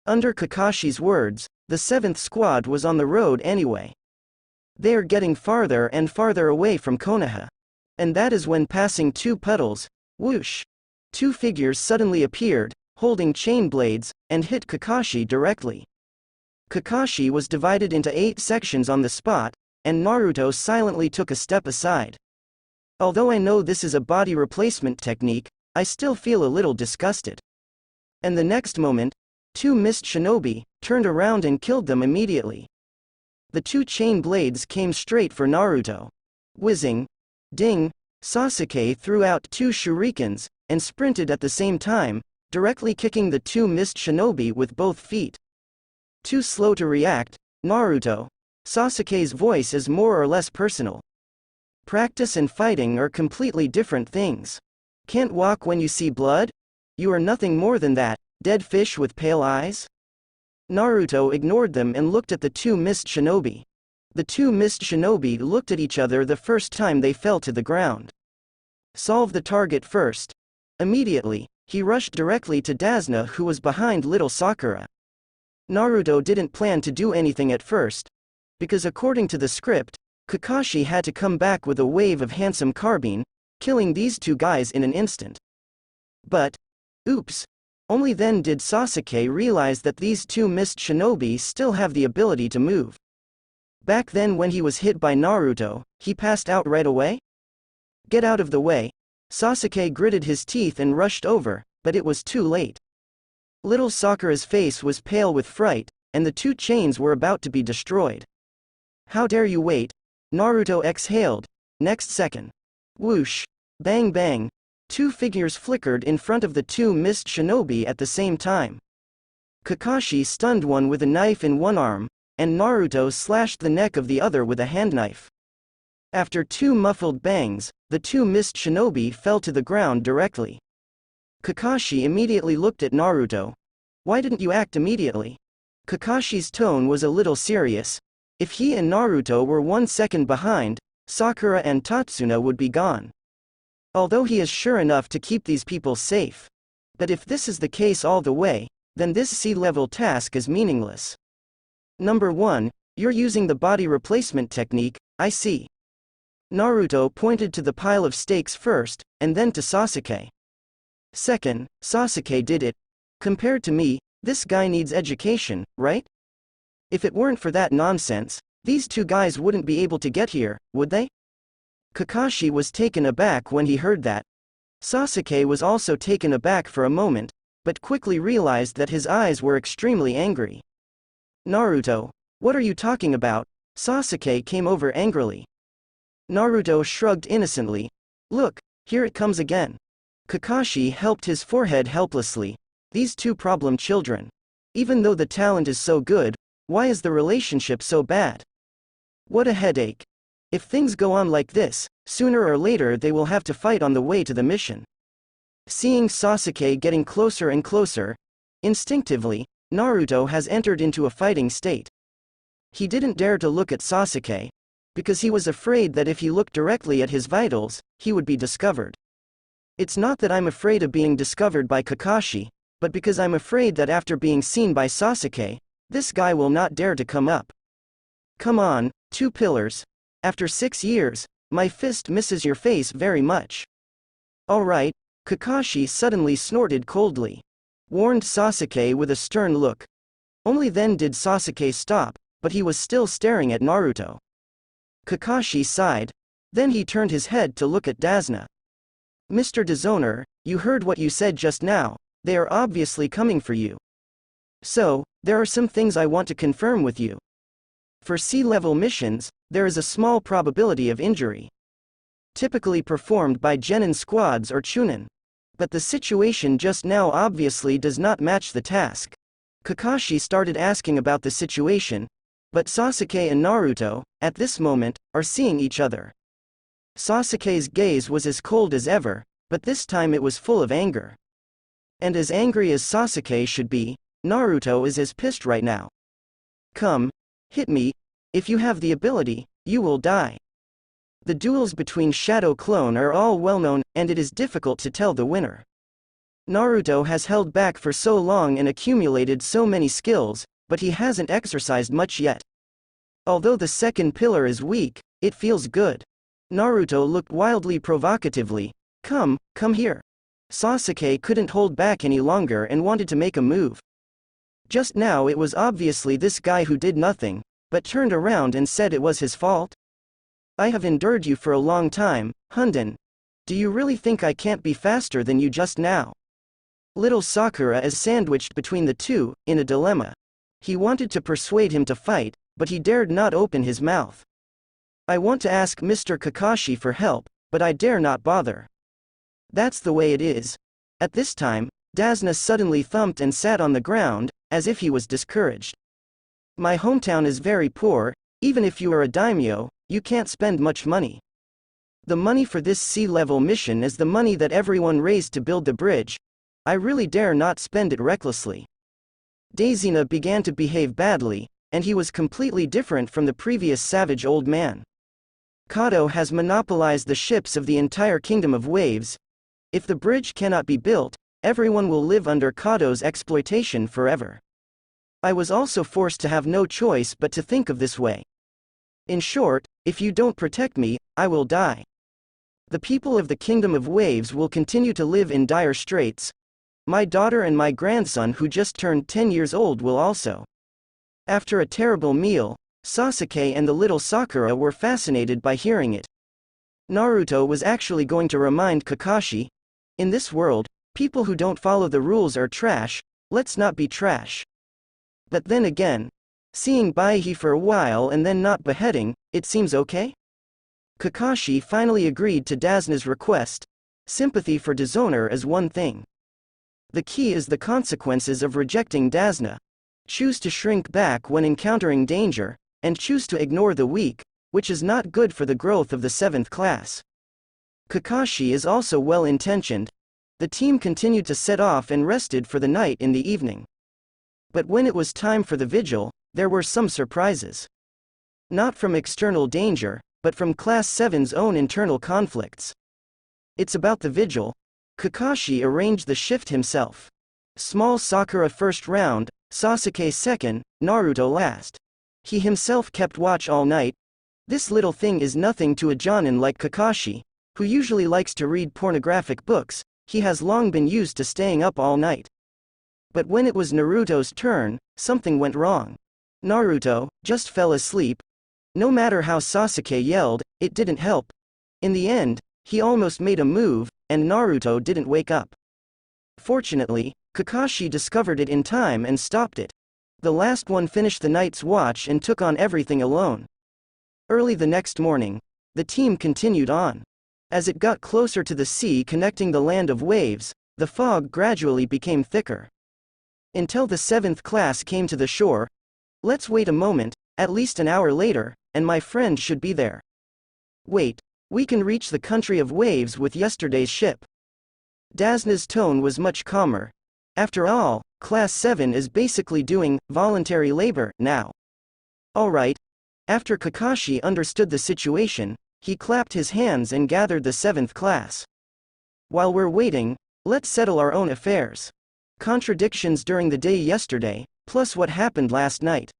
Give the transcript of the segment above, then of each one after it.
Under Kakashi's words, the 7th squad was on the road anyway. They are getting farther and farther away from Konoha. And that is when, passing 2 puddles, whoosh, 2 figures suddenly appeared, holding chain blades, and hit Kakashi directly. Kakashi was divided into 8 sections on the spot, and Naruto silently took a step aside. Although I know this is a body replacement technique, I still feel a little disgusted. And the next moment, 2 mist shinobi turned around and killed them immediately. The 2 chain blades came straight for Naruto. Whizzing, ding, Sasuke threw out 2 shurikens, and sprinted at the same time, directly kicking the 2 mist shinobi with both feet. Too slow to react, Naruto. Sasuke's voice is more or less personal. Practice and fighting are completely different things. Can't walk when you see blood? You are nothing more than that, dead fish with pale eyes? Naruto ignored them and looked at the 2 mist shinobi. The 2 mist shinobi looked at each other the first time they fell to the ground. Solve the target first. Immediately, he rushed directly to Tazuna, who was behind little Sakura. Naruto didn't plan to do anything at first, because according to the script, Kakashi had to come back with a wave of handsome carbine, killing these 2 guys in an instant. But, oops, only then did Sasuke realize that these 2 mist shinobi still have the ability to move. Back then when he was hit by Naruto, he passed out right away? Get out of the way. Sasuke gritted his teeth and rushed over, but it was too late. Little Sakura's face was pale with fright, and the 2 chains were about to be destroyed. How dare you wait? Naruto exhaled. Next second. Whoosh. Bang bang. 2 figures flickered in front of the 2 mist shinobi at the same time. Kakashi stunned one with a knife in one arm, and Naruto slashed the neck of the other with a handknife. After 2 muffled bangs, the 2 mist shinobi fell to the ground directly. Kakashi immediately looked at Naruto. Why didn't you act immediately? Kakashi's tone was a little serious. If he and Naruto were 1 second behind, Sakura and Tazuna would be gone. Although he is sure enough to keep these people safe. But if this is the case all the way, then this C-level task is meaningless. Number 1, you're using the body replacement technique, I see. Naruto pointed to the pile of stakes first, and then to Sasuke. Second, Sasuke did it. Compared to me, this guy needs education, right? If it weren't for that nonsense, these 2 guys wouldn't be able to get here, would they? Kakashi was taken aback when he heard that. Sasuke was also taken aback for a moment, but quickly realized that his eyes were extremely angry. Naruto, what are you talking about? Sasuke came over angrily. Naruto shrugged innocently. Look, here it comes again. Kakashi helped his forehead helplessly. These 2 problem children. Even though the talent is so good, why is the relationship so bad? What a headache. If things go on like this, sooner or later they will have to fight on the way to the mission. Seeing Sasuke getting closer and closer, instinctively, Naruto has entered into a fighting state. He didn't dare to look at Sasuke, because he was afraid that if he looked directly at his vitals, he would be discovered. It's not that I'm afraid of being discovered by Kakashi, but because I'm afraid that after being seen by Sasuke, this guy will not dare to come up. Come on, 2 pillars. After 6 years, my fist misses your face very much. Alright, Kakashi suddenly snorted coldly. Warned Sasuke with a stern look. Only then did Sasuke stop, but he was still staring at Naruto. Kakashi sighed. Then he turned his head to look at Tazuna. Mr. Disowner, you heard what you said just now, they are obviously coming for you. So, there are some things I want to confirm with you. For C-level missions, there is a small probability of injury. Typically performed by Genin squads or Chunin. But the situation just now obviously does not match the task. Kakashi started asking about the situation, but Sasuke and Naruto, at this moment, are seeing each other. Sasuke's gaze was as cold as ever, but this time it was full of anger. And as angry as Sasuke should be, Naruto is as pissed right now. Come, hit me. If you have the ability, you will die. The duels between Shadow Clone are all well known, and it is difficult to tell the winner. Naruto has held back for so long and accumulated so many skills, but he hasn't exercised much yet. Although the second pillar is weak, it feels good. Naruto looked wildly provocatively. Come here. Sasuke couldn't hold back any longer and wanted to make a move. Just now it was obviously this guy who did nothing, but turned around and said it was his fault. I have endured you for a long time, Hunden. Do you really think I can't be faster than you just now? Little Sakura is sandwiched between the two, in a dilemma. He wanted to persuade him to fight, but he dared not open his mouth. I want to ask Mr. Kakashi for help, but I dare not bother. That's the way it is. At this time, Tazuna suddenly thumped and sat on the ground, as if he was discouraged. My hometown is very poor. Even if you are a daimyo, you can't spend much money. The money for this sea-level mission is the money that everyone raised to build the bridge. I really dare not spend it recklessly. Tazuna began to behave badly, and he was completely different from the previous savage old man. Kado has monopolized the ships of the entire Kingdom of Waves. If the bridge cannot be built, everyone will live under Kado's exploitation forever. I was also forced to have no choice but to think of this way. In short, if you don't protect me, I will die. The people of the Kingdom of Waves will continue to live in dire straits. My daughter and my grandson who just turned 10 years old will also. After a terrible meal, Sasuke and the little Sakura were fascinated by hearing it. Naruto was actually going to remind Kakashi, in this world, people who don't follow the rules are trash, let's not be trash. But then again, seeing Baihi for a while and then not beheading, it seems okay? Kakashi finally agreed to Tazuna's request. Sympathy for dishonor is one thing. The key is the consequences of rejecting Tazuna. Choose to shrink back when encountering danger, and choose to ignore the weak, which is not good for the growth of the 7th class. Kakashi is also well-intentioned. The team continued to set off and rested for the night in the evening. But when it was time for the vigil, there were some surprises. Not from external danger, but from Class 7's own internal conflicts. It's about the vigil. Kakashi arranged the shift himself. Small Sakura first round, Sasuke second, Naruto last. He himself kept watch all night. This little thing is nothing to a jonin like Kakashi, who usually likes to read pornographic books. He has long been used to staying up all night. But when it was Naruto's turn, something went wrong. Naruto just fell asleep. No matter how Sasuke yelled, it didn't help. In the end, he almost made a move, and Naruto didn't wake up. Fortunately, Kakashi discovered it in time and stopped it. The last one finished the night's watch and took on everything alone. Early the next morning, the team continued on. As it got closer to the sea connecting the land of waves, the fog gradually became thicker. Until the 7th class came to the shore. Let's wait a moment, at least an hour later, and my friend should be there. Wait, we can reach the country of waves with yesterday's ship. Tazuna's tone was much calmer. After all, Class 7 is basically doing voluntary labor now. Alright. After Kakashi understood the situation, he clapped his hands and gathered the 7th class. While we're waiting, let's settle our own affairs. Contradictions during the day yesterday, plus what happened last night.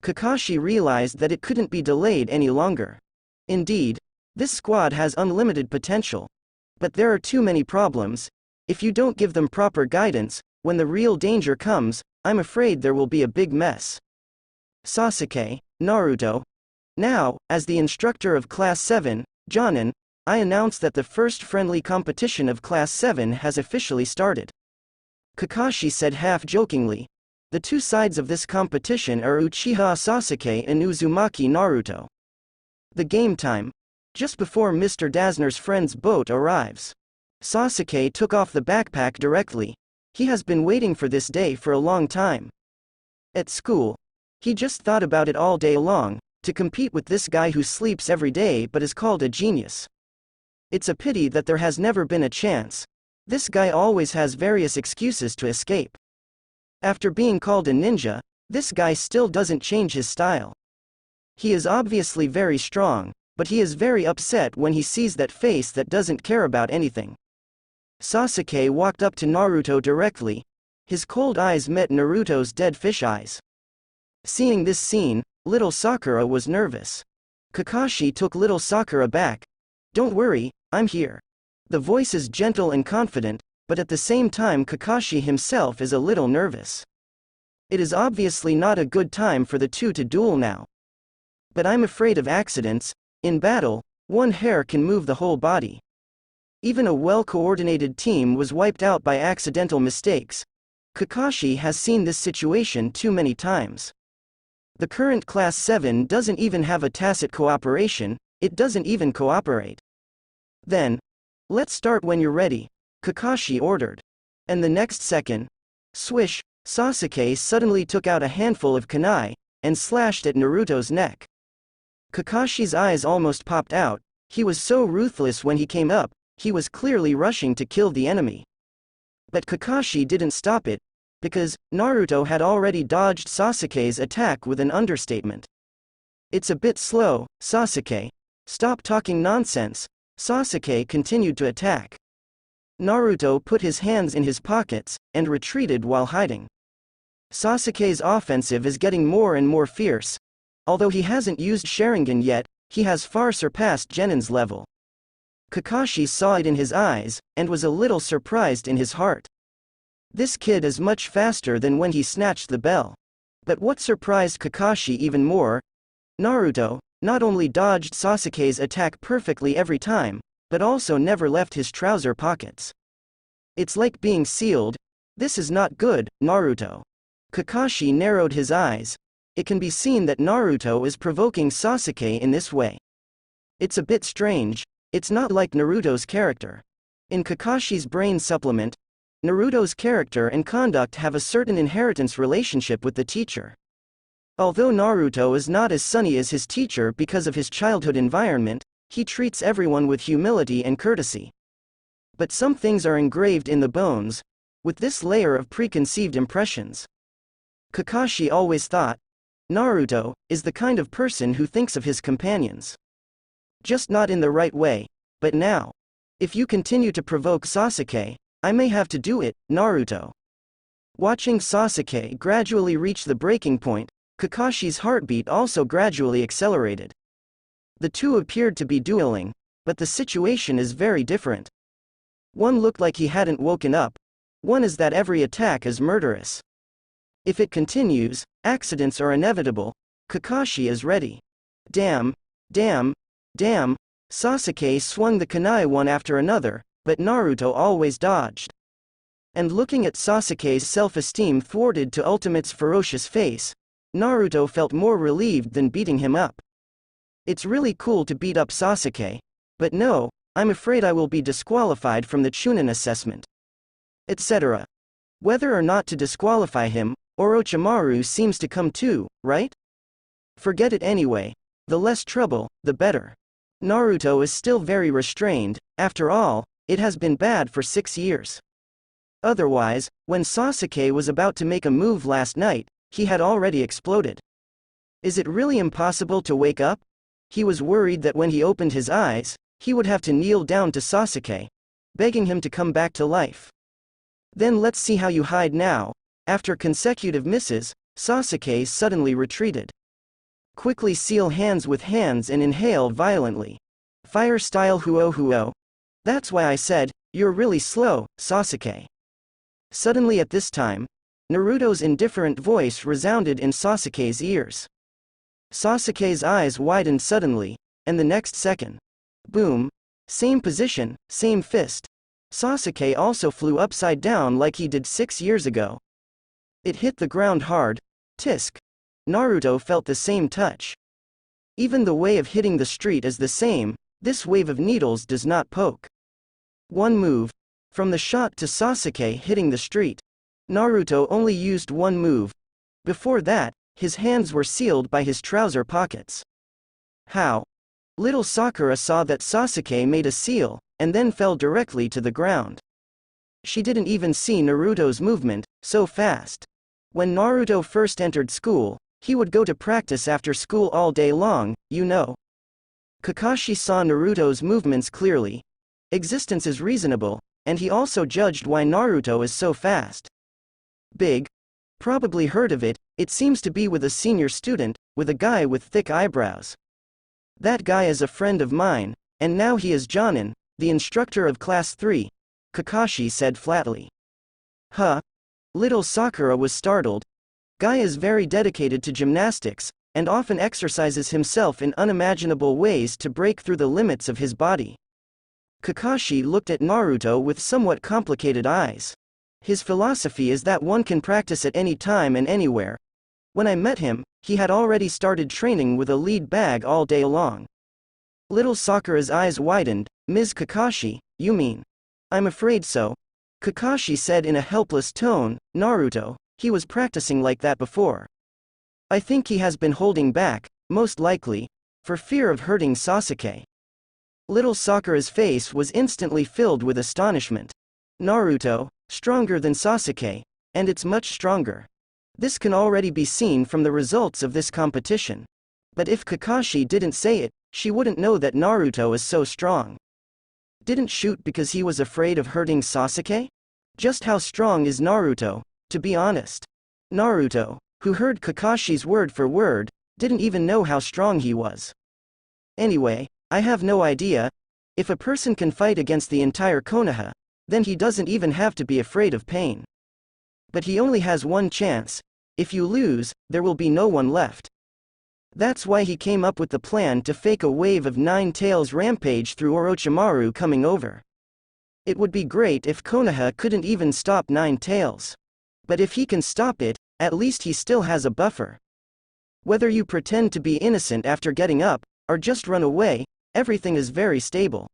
Kakashi realized that it couldn't be delayed any longer. Indeed, this squad has unlimited potential. But there are too many problems. If you don't give them proper guidance, when the real danger comes, I'm afraid there will be a big mess. Sasuke, Naruto. Now, as the instructor of Class 7, Jonin, I announce that the first friendly competition of Class 7 has officially started. Kakashi said half-jokingly. The two sides of this competition are Uchiha Sasuke and Uzumaki Naruto. The game time. Just before Mr. Tazuna's friend's boat arrives. Sasuke took off the backpack directly. He has been waiting for this day for a long time. At school, he just thought about it all day long, to compete with this guy who sleeps every day but is called a genius. It's a pity that there has never been a chance. This guy always has various excuses to escape. After being called a ninja, this guy still doesn't change his style. He is obviously very strong, but he is very upset when he sees that face that doesn't care about anything. Sasuke walked up to Naruto directly. His cold eyes met Naruto's dead fish eyes. Seeing this scene, little Sakura was nervous. Kakashi took little Sakura back. "Don't worry, I'm here." The voice is gentle and confident, but at the same time Kakashi himself is a little nervous. It is obviously not a good time for the two to duel now. "But I'm afraid of accidents. In battle, one hair can move the whole body. Even a well-coordinated team was wiped out by accidental mistakes. Kakashi has seen this situation too many times. The current Class 7 doesn't even have a tacit cooperation, it doesn't even cooperate." "Then, let's start when you're ready," Kakashi ordered. And the next second, swish, Sasuke suddenly took out a handful of kunai, and slashed at Naruto's neck. Kakashi's eyes almost popped out. He was so ruthless when he came up, he was clearly rushing to kill the enemy. But Kakashi didn't stop it, because Naruto had already dodged Sasuke's attack with an understatement. "It's a bit slow, Sasuke. Stop talking nonsense." Sasuke continued to attack. Naruto put his hands in his pockets, and retreated while hiding. Sasuke's offensive is getting more and more fierce. Although he hasn't used Sharingan yet, he has far surpassed Genin's level. Kakashi saw it in his eyes, and was a little surprised in his heart. This kid is much faster than when he snatched the bell. But what surprised Kakashi even more? Naruto not only dodged Sasuke's attack perfectly every time, but also never left his trouser pockets. "It's like being sealed. This is not good, Naruto." Kakashi narrowed his eyes. It can be seen that Naruto is provoking Sasuke in this way. It's a bit strange. It's not like Naruto's character. In Kakashi's brain supplement, Naruto's character and conduct have a certain inheritance relationship with the teacher. Although Naruto is not as sunny as his teacher because of his childhood environment, he treats everyone with humility and courtesy. But some things are engraved in the bones, with this layer of preconceived impressions. Kakashi always thought, Naruto is the kind of person who thinks of his companions. Just not in the right way, but now. If you continue to provoke Sasuke, I may have to do it, Naruto. Watching Sasuke gradually reach the breaking point, Kakashi's heartbeat also gradually accelerated. The two appeared to be dueling, but the situation is very different. One looked like he hadn't woken up. One is that every attack is murderous. If it continues, accidents are inevitable. Kakashi is ready. Damn, damn, damn. Sasuke swung the kunai one after another, but Naruto always dodged. And looking at Sasuke's self-esteem thwarted to Ultimate's ferocious face, Naruto felt more relieved than beating him up. It's really cool to beat up Sasuke, but no, I'm afraid I will be disqualified from the Chunin assessment. Etc. Whether or not to disqualify him, Orochimaru seems to come too, right? Forget it anyway. The less trouble, the better. Naruto is still very restrained. After all, it has been bad for 6 years. Otherwise, when Sasuke was about to make a move last night, he had already exploded. Is it really impossible to wake up? He was worried that when he opened his eyes, he would have to kneel down to Sasuke, begging him to come back to life. Then let's see how you hide now. After consecutive misses, Sasuke suddenly retreated. Quickly seal hands with hands and inhale violently. Fire style huo huo. That's why I said, you're really slow, Sasuke. Suddenly at this time, Naruto's indifferent voice resounded in Sasuke's ears. Sasuke's eyes widened suddenly, and the next second, boom, same position, same fist. Sasuke also flew upside down like he did 6 years ago. It hit the ground hard. Tisk. Naruto felt the same touch. Even the way of hitting the street is the same. This wave of needles does not poke. One move. From the shot to Sasuke hitting the street. Naruto only used one move. Before that, his hands were sealed by his trouser pockets. How? Little Sakura saw that Sasuke made a seal, and then fell directly to the ground. She didn't even see Naruto's movement, so fast. When Naruto first entered school, he would go to practice after school all day long, you know. Kakashi saw Naruto's movements clearly. Existence is reasonable, and he also judged why Naruto is so fast. Big. Probably heard of it, it seems to be with a senior student, with a guy with thick eyebrows. That guy is a friend of mine, and now he is Jonin, the instructor of Class 3, Kakashi said flatly. Huh? Little Sakura was startled. Guy is very dedicated to gymnastics, and often exercises himself in unimaginable ways to break through the limits of his body. Kakashi looked at Naruto with somewhat complicated eyes. His philosophy is that one can practice at any time and anywhere. When I met him, he had already started training with a lead bag all day long. Little Sakura's eyes widened. Ms. Kakashi, you mean? I'm afraid so. Kakashi said in a helpless tone. Naruto, he was practicing like that before. I think he has been holding back, most likely, for fear of hurting Sasuke. Little Sakura's face was instantly filled with astonishment. Naruto, stronger than Sasuke, and it's much stronger. This can already be seen from the results of this competition. But if Kakashi didn't say it, she wouldn't know that Naruto is so strong. Didn't shoot because he was afraid of hurting Sasuke? Just how strong is Naruto, to be honest? Naruto, who heard Kakashi's word for word, didn't even know how strong he was. Anyway, I have no idea. If a person can fight against the entire Konoha, then he doesn't even have to be afraid of pain. But he only has one chance. If you lose, there will be no one left. That's why he came up with the plan to fake a wave of Nine Tails rampage through Orochimaru coming over. It would be great if Konoha couldn't even stop Nine Tails. But if he can stop it, at least he still has a buffer. Whether you pretend to be innocent after getting up, or just run away, everything is very stable.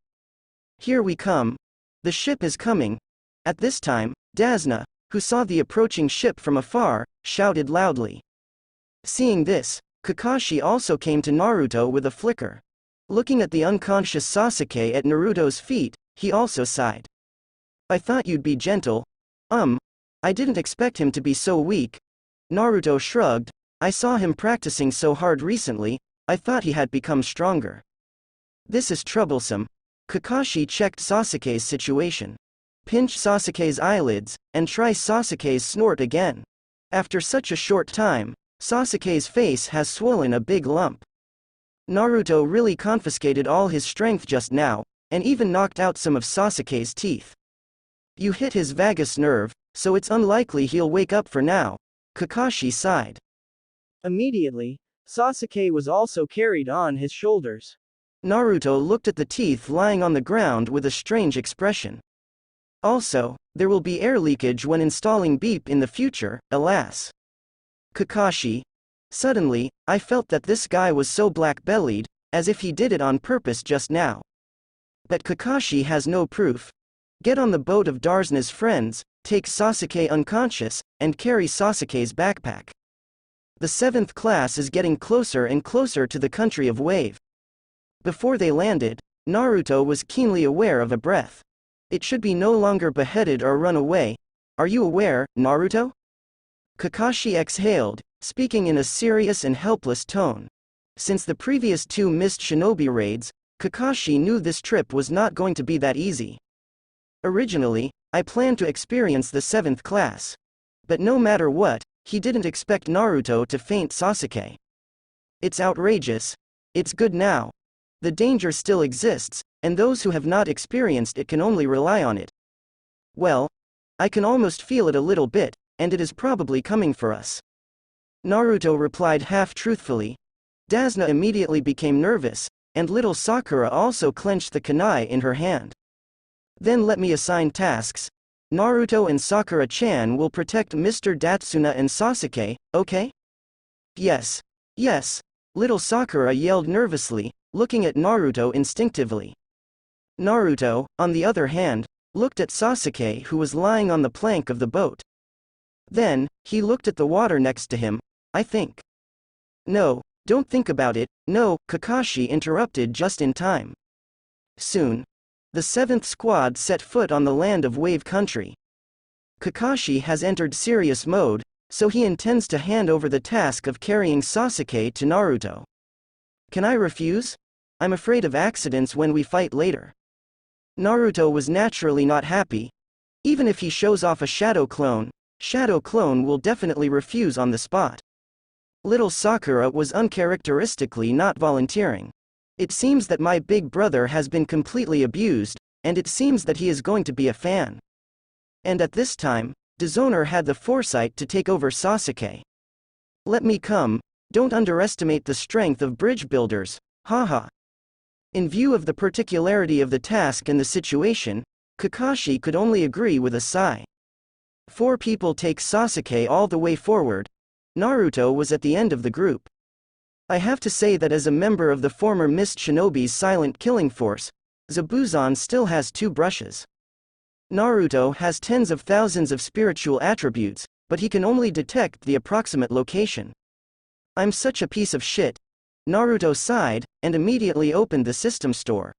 Here we come. The ship is coming. At this time, Tazuna, who saw the approaching ship from afar, shouted loudly. Seeing this, Kakashi also came to Naruto with a flicker. Looking at the unconscious Sasuke at Naruto's feet, he also sighed. I thought you'd be gentle. I didn't expect him to be so weak. Naruto shrugged. I saw him practicing so hard recently, I thought he had become stronger. This is troublesome. Kakashi checked Sasuke's situation. Pinch Sasuke's eyelids, and try Sasuke's snort again. After such a short time, Sasuke's face has swollen a big lump. Naruto really confiscated all his strength just now, and even knocked out some of Sasuke's teeth. You hit his vagus nerve, so it's unlikely he'll wake up for now. Kakashi sighed. Immediately, Sasuke was also carried on his shoulders. Naruto looked at the teeth lying on the ground with a strange expression. Also, there will be air leakage when installing beep in the future, alas. Kakashi. Suddenly, I felt that this guy was so black-bellied, as if he did it on purpose just now. But Kakashi has no proof. Get on the boat of Darsna's friends, take Sasuke unconscious, and carry Sasuke's backpack. The 7th class is getting closer and closer to the country of Wave. Before they landed, Naruto was keenly aware of a breath. It should be no longer beheaded or run away. Are you aware, Naruto? Kakashi exhaled, speaking in a serious and helpless tone. Since the previous 2 missed shinobi raids, Kakashi knew this trip was not going to be that easy. Originally, I planned to experience the 7th class. But no matter what, he didn't expect Naruto to feint Sasuke. It's outrageous. It's good now. The danger still exists, and those who have not experienced it can only rely on it. Well, I can almost feel it a little bit, and it is probably coming for us. Naruto replied half-truthfully. Tazuna immediately became nervous, and little Sakura also clenched the kunai in her hand. Then let me assign tasks. Naruto and Sakura-chan will protect Mr. Datsuna and Sasuke, okay? Yes. Yes. Little Sakura yelled nervously, looking at Naruto instinctively. Naruto, on the other hand, looked at Sasuke who was lying on the plank of the boat. Then, he looked at the water next to him. I think. No, don't think about it, no, Kakashi interrupted just in time. Soon. The 7th squad set foot on the land of Wave Country. Kakashi has entered serious mode, so he intends to hand over the task of carrying Sasuke to Naruto. Can I refuse? I'm afraid of accidents when we fight later. Naruto was naturally not happy. Even if he shows off a shadow clone will definitely refuse on the spot. Little Sakura was uncharacteristically not volunteering. It seems that my big brother has been completely abused, and it seems that he is going to be a fan. And at this time, Tazuna had the foresight to take over Sasuke. Let me come, don't underestimate the strength of bridge builders, haha. In view of the particularity of the task and the situation, Kakashi could only agree with a sigh. 4 people take Sasuke all the way forward. Naruto was at the end of the group. I have to say that as a member of the former Mist Shinobi's silent killing force, Zabuza still has 2 brushes. Naruto has tens of thousands of spiritual attributes, but he can only detect the approximate location. I'm such a piece of shit. Naruto sighed, and immediately opened the system store.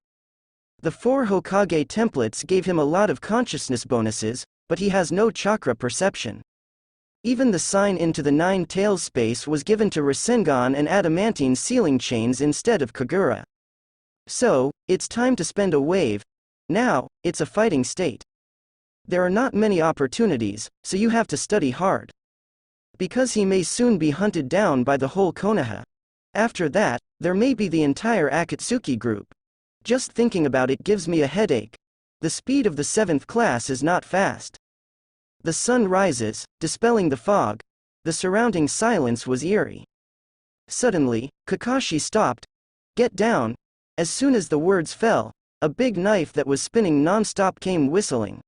The 4 Hokage templates gave him a lot of consciousness bonuses, but he has no chakra perception. Even the sign into the 9 tails space was given to Rasengan and adamantine sealing chains instead of Kagura. So, it's time to spend a wave. Now, it's a fighting state. There are not many opportunities, so you have to study hard. Because he may soon be hunted down by the whole Konoha. After that, there may be the entire Akatsuki group. Just thinking about it gives me a headache. The speed of the 7th class is not fast. The sun rises, dispelling the fog. The surrounding silence was eerie. Suddenly, Kakashi stopped. Get down. As soon as the words fell, a big knife that was spinning non-stop came whistling.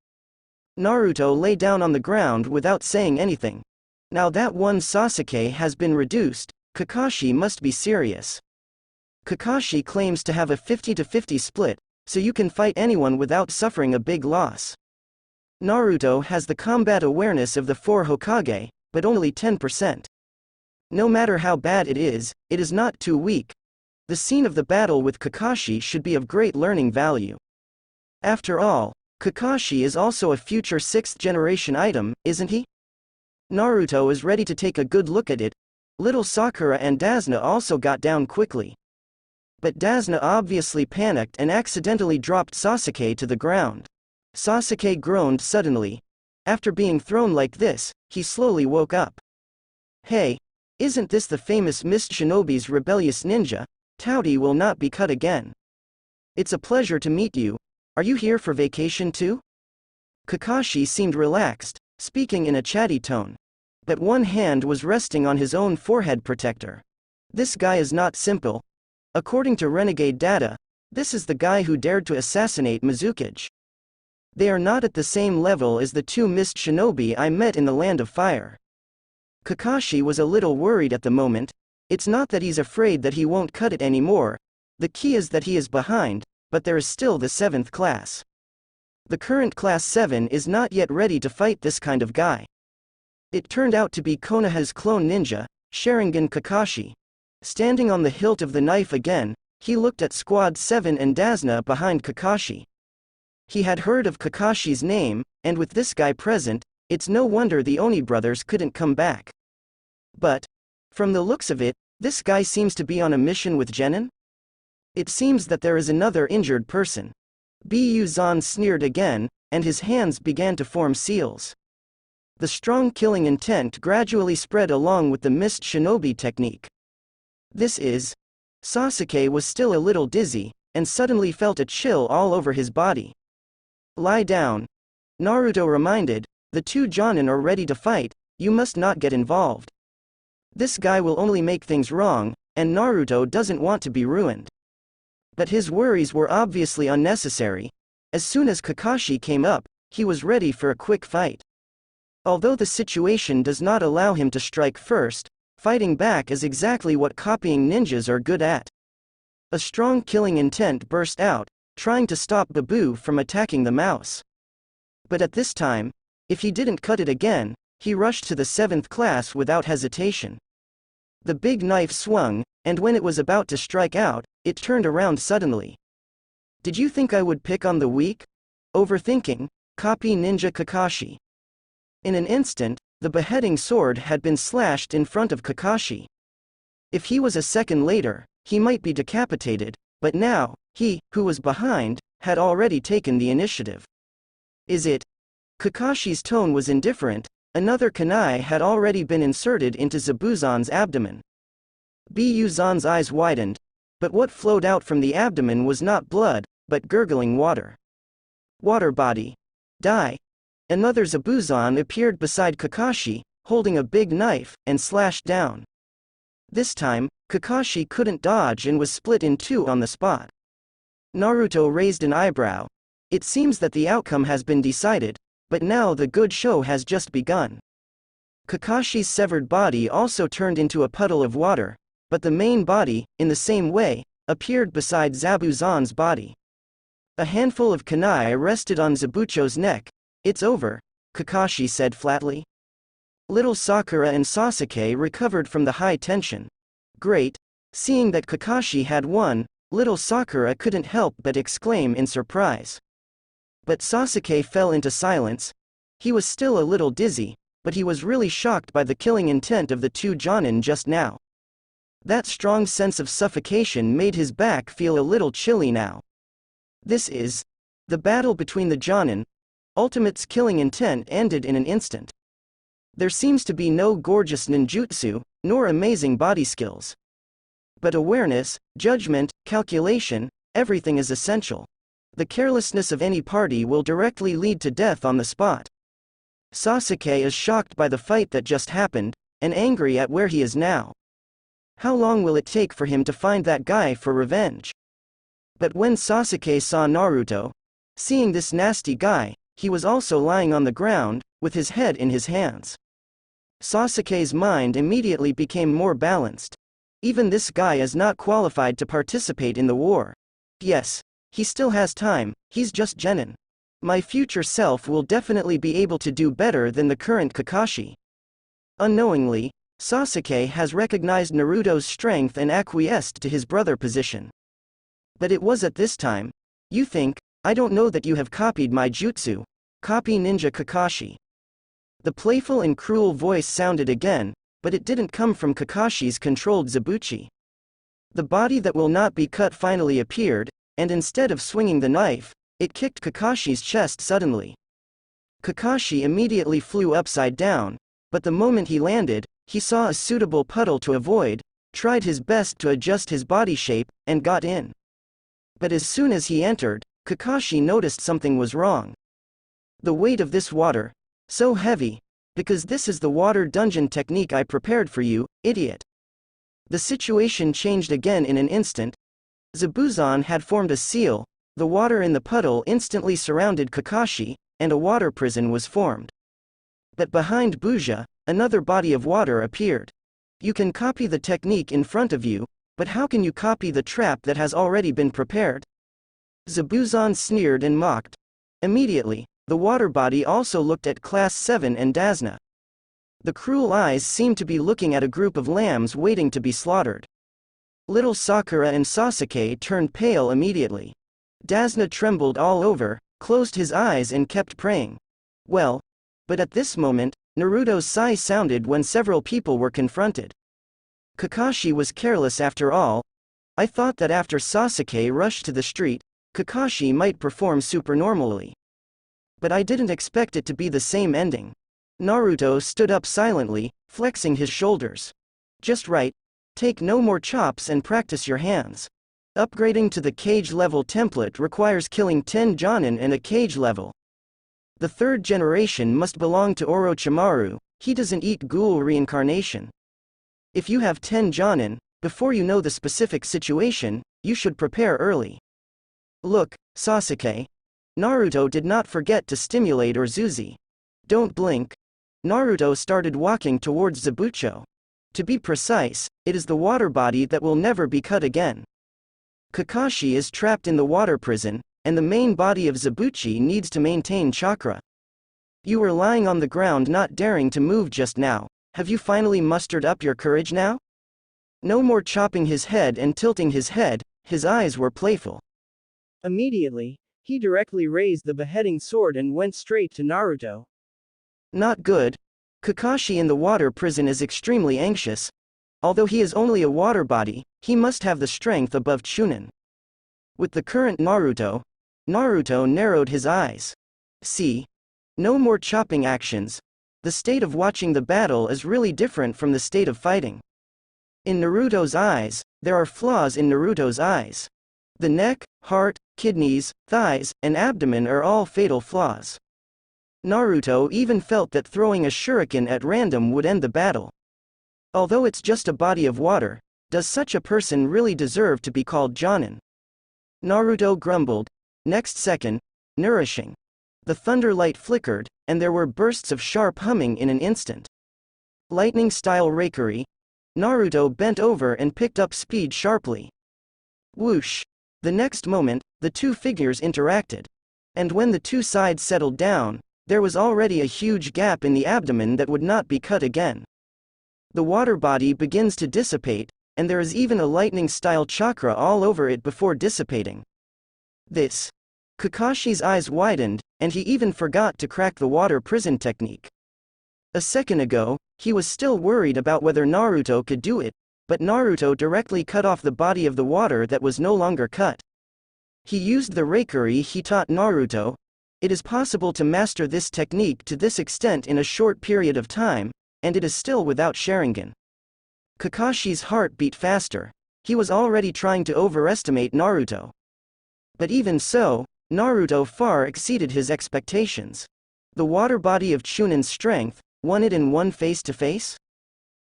Naruto lay down on the ground without saying anything. Now that one Sasuke has been reduced, Kakashi must be serious. Kakashi claims to have a 50-50 split, so you can fight anyone without suffering a big loss. Naruto has the combat awareness of the 4 Hokage, but only 10%. No matter how bad it is not too weak. The scene of the battle with Kakashi should be of great learning value. After all, Kakashi is also a future 6th generation item, isn't he? Naruto is ready to take a good look at it. Little Sakura and Tazuna also got down quickly. But Tazuna obviously panicked and accidentally dropped Sasuke to the ground. Sasuke groaned suddenly. After being thrown like this, he slowly woke up. Hey, isn't this the famous Mist Shinobi's rebellious ninja? Touty will not be cut again. It's a pleasure to meet you. Are you here for vacation too? Kakashi seemed relaxed, speaking in a chatty tone. But one hand was resting on his own forehead protector. This guy is not simple. According to renegade data, this is the guy who dared to assassinate Mizukage. They are not at the same level as the 2 Mist Shinobi I met in the Land of Fire. Kakashi was a little worried at the moment. It's not that he's afraid that he won't cut it anymore. The key is that he is behind, but there is still the 7th class. The current class 7 is not yet ready to fight this kind of guy. It turned out to be Konoha's clone ninja, Sharingan Kakashi. Standing on the hilt of the knife again, he looked at Squad 7 and Tazuna behind Kakashi. He had heard of Kakashi's name, and with this guy present, it's no wonder the Oni brothers couldn't come back. But, from the looks of it, this guy seems to be on a mission with Genin? It seems that there is another injured person. Buzan sneered again, and his hands began to form seals. The strong killing intent gradually spread along with the Mist Shinobi technique. This is... Sasuke was still a little dizzy, and suddenly felt a chill all over his body. Lie down. Naruto reminded, the 2 Jonin are ready to fight, you must not get involved. This guy will only make things wrong, and Naruto doesn't want to be ruined. But his worries were obviously unnecessary. As soon as Kakashi came up, he was ready for a quick fight. Although the situation does not allow him to strike first, fighting back is exactly what copying ninjas are good at. A strong killing intent burst out, trying to stop Babu from attacking the mouse. But at this time, if he didn't cut it again, he rushed to the 7th class without hesitation. The big knife swung, and when it was about to strike out, it turned around suddenly. Did you think I would pick on the weak? Overthinking, copy Ninja Kakashi. In an instant, the beheading sword had been slashed in front of Kakashi. If he was a second later, he might be decapitated, but now, he, who was behind, had already taken the initiative. Is it? Kakashi's tone was indifferent. Another kunai had already been inserted into Zabuzon's abdomen. Buzon's eyes widened, but what flowed out from the abdomen was not blood, but gurgling water. Water body. Die. Another Zabuzon appeared beside Kakashi, holding a big knife, and slashed down. This time, Kakashi couldn't dodge and was split in two on the spot. Naruto raised an eyebrow. It seems that the outcome has been decided, but now the good show has just begun. Kakashi's severed body also turned into a puddle of water, but the main body, in the same way, appeared beside Zabuzon's body. A handful of kunai rested on Zabucho's neck. It's over, Kakashi said flatly. Little Sakura and Sasuke recovered from the high tension. Great. Seeing that Kakashi had won, little Sakura couldn't help but exclaim in surprise. But Sasuke fell into silence. He was still a little dizzy, but he was really shocked by the killing intent of the two Jonin just now. That strong sense of suffocation made his back feel a little chilly now. This is the battle between the Jonin. Ultimate's killing intent ended in an instant. There seems to be no gorgeous ninjutsu, nor amazing body skills. But awareness, judgment, calculation, everything is essential. The carelessness of any party will directly lead to death on the spot. Sasuke is shocked by the fight that just happened, and angry at where he is now. How long will it take for him to find that guy for revenge? But when Sasuke saw Naruto, seeing this nasty guy, he was also lying on the ground, with his head in his hands. Sasuke's mind immediately became more balanced. Even this guy is not qualified to participate in the war. Yes, he still has time, he's just genin. My future self will definitely be able to do better than the current Kakashi. Unknowingly, Sasuke has recognized Naruto's strength and acquiesced to his brother position. But it was at this time. You think, I don't know that you have copied my jutsu. Copy Ninja Kakashi. The playful and cruel voice sounded again, but it didn't come from Kakashi's controlled Zabuchi. The body that will not be cut finally appeared, and instead of swinging the knife, it kicked Kakashi's chest suddenly. Kakashi immediately flew upside down, but the moment he landed, he saw a suitable puddle to avoid, tried his best to adjust his body shape, and got in. But as soon as he entered, Kakashi noticed something was wrong. The weight of this water, so heavy, because this is the water dungeon technique I prepared for you, idiot. The situation changed again in an instant. Zabuzon had formed a seal, the water in the puddle instantly surrounded Kakashi, and a water prison was formed. But behind Buja, another body of water appeared. You can copy the technique in front of you, but how can you copy the trap that has already been prepared? Zabuzon sneered and mocked. Immediately, the water body also looked at Class 7 and Tazuna. The cruel eyes seemed to be looking at a group of lambs waiting to be slaughtered. Little Sakura and Sasuke turned pale immediately. Tazuna trembled all over, closed his eyes and kept praying. Well, but at this moment, Naruto's sigh sounded when several people were confronted. Kakashi was careless after all. I thought that after Sasuke rushed to the street, Kakashi might perform supernormally. But I didn't expect it to be the same ending. Naruto stood up silently, flexing his shoulders. Just right. Take no more chops and practice your hands. Upgrading to the cage level template requires killing 10 Jonin in a cage level. The third generation must belong to Orochimaru. He doesn't eat ghoul reincarnation. If you have 10 Jonin, before you know the specific situation, you should prepare early. Look, Sasuke. Naruto did not forget to stimulate Urzuzi. Don't blink. Naruto started walking towards Zabucho. To be precise, it is the water body that will never be cut again. Kakashi is trapped in the water prison, and the main body of Zabuchi needs to maintain chakra. You were lying on the ground not daring to move just now. Have you finally mustered up your courage now? No more chopping his head and tilting his head, his eyes were playful. Immediately, he directly raised the beheading sword and went straight to Naruto. Not good. Kakashi in the water prison is extremely anxious. Although he is only a water body, he must have the strength above Chunin. With the current Naruto, Naruto narrowed his eyes. See? No more chopping actions. The state of watching the battle is really different from the state of fighting. In Naruto's eyes, there are flaws in Naruto's eyes. The neck, heart, kidneys, thighs, and abdomen are all fatal flaws. Naruto even felt that throwing a shuriken at random would end the battle. Although it's just a body of water, does such a person really deserve to be called Jonin? Naruto grumbled. Next second, nourishing. The thunder light flickered, and there were bursts of sharp humming in an instant. Lightning-style rakery. Naruto bent over and picked up speed sharply. Whoosh! The next moment, the two figures interacted. And when the two sides settled down, there was already a huge gap in the abdomen that would not be cut again. The water body begins to dissipate, and there is even a lightning-style chakra all over it before dissipating. This. Kakashi's eyes widened, and he even forgot to crack the water prison technique. A second ago, he was still worried about whether Naruto could do it, but Naruto directly cut off the body of the water that was no longer cut. He used the rakery he taught Naruto. It is possible to master this technique to this extent in a short period of time, and it is still without Sharingan. Kakashi's heart beat faster. He was already trying to overestimate Naruto. But even so, Naruto far exceeded his expectations. The water body of Chunin's strength, won it in one face-to-face?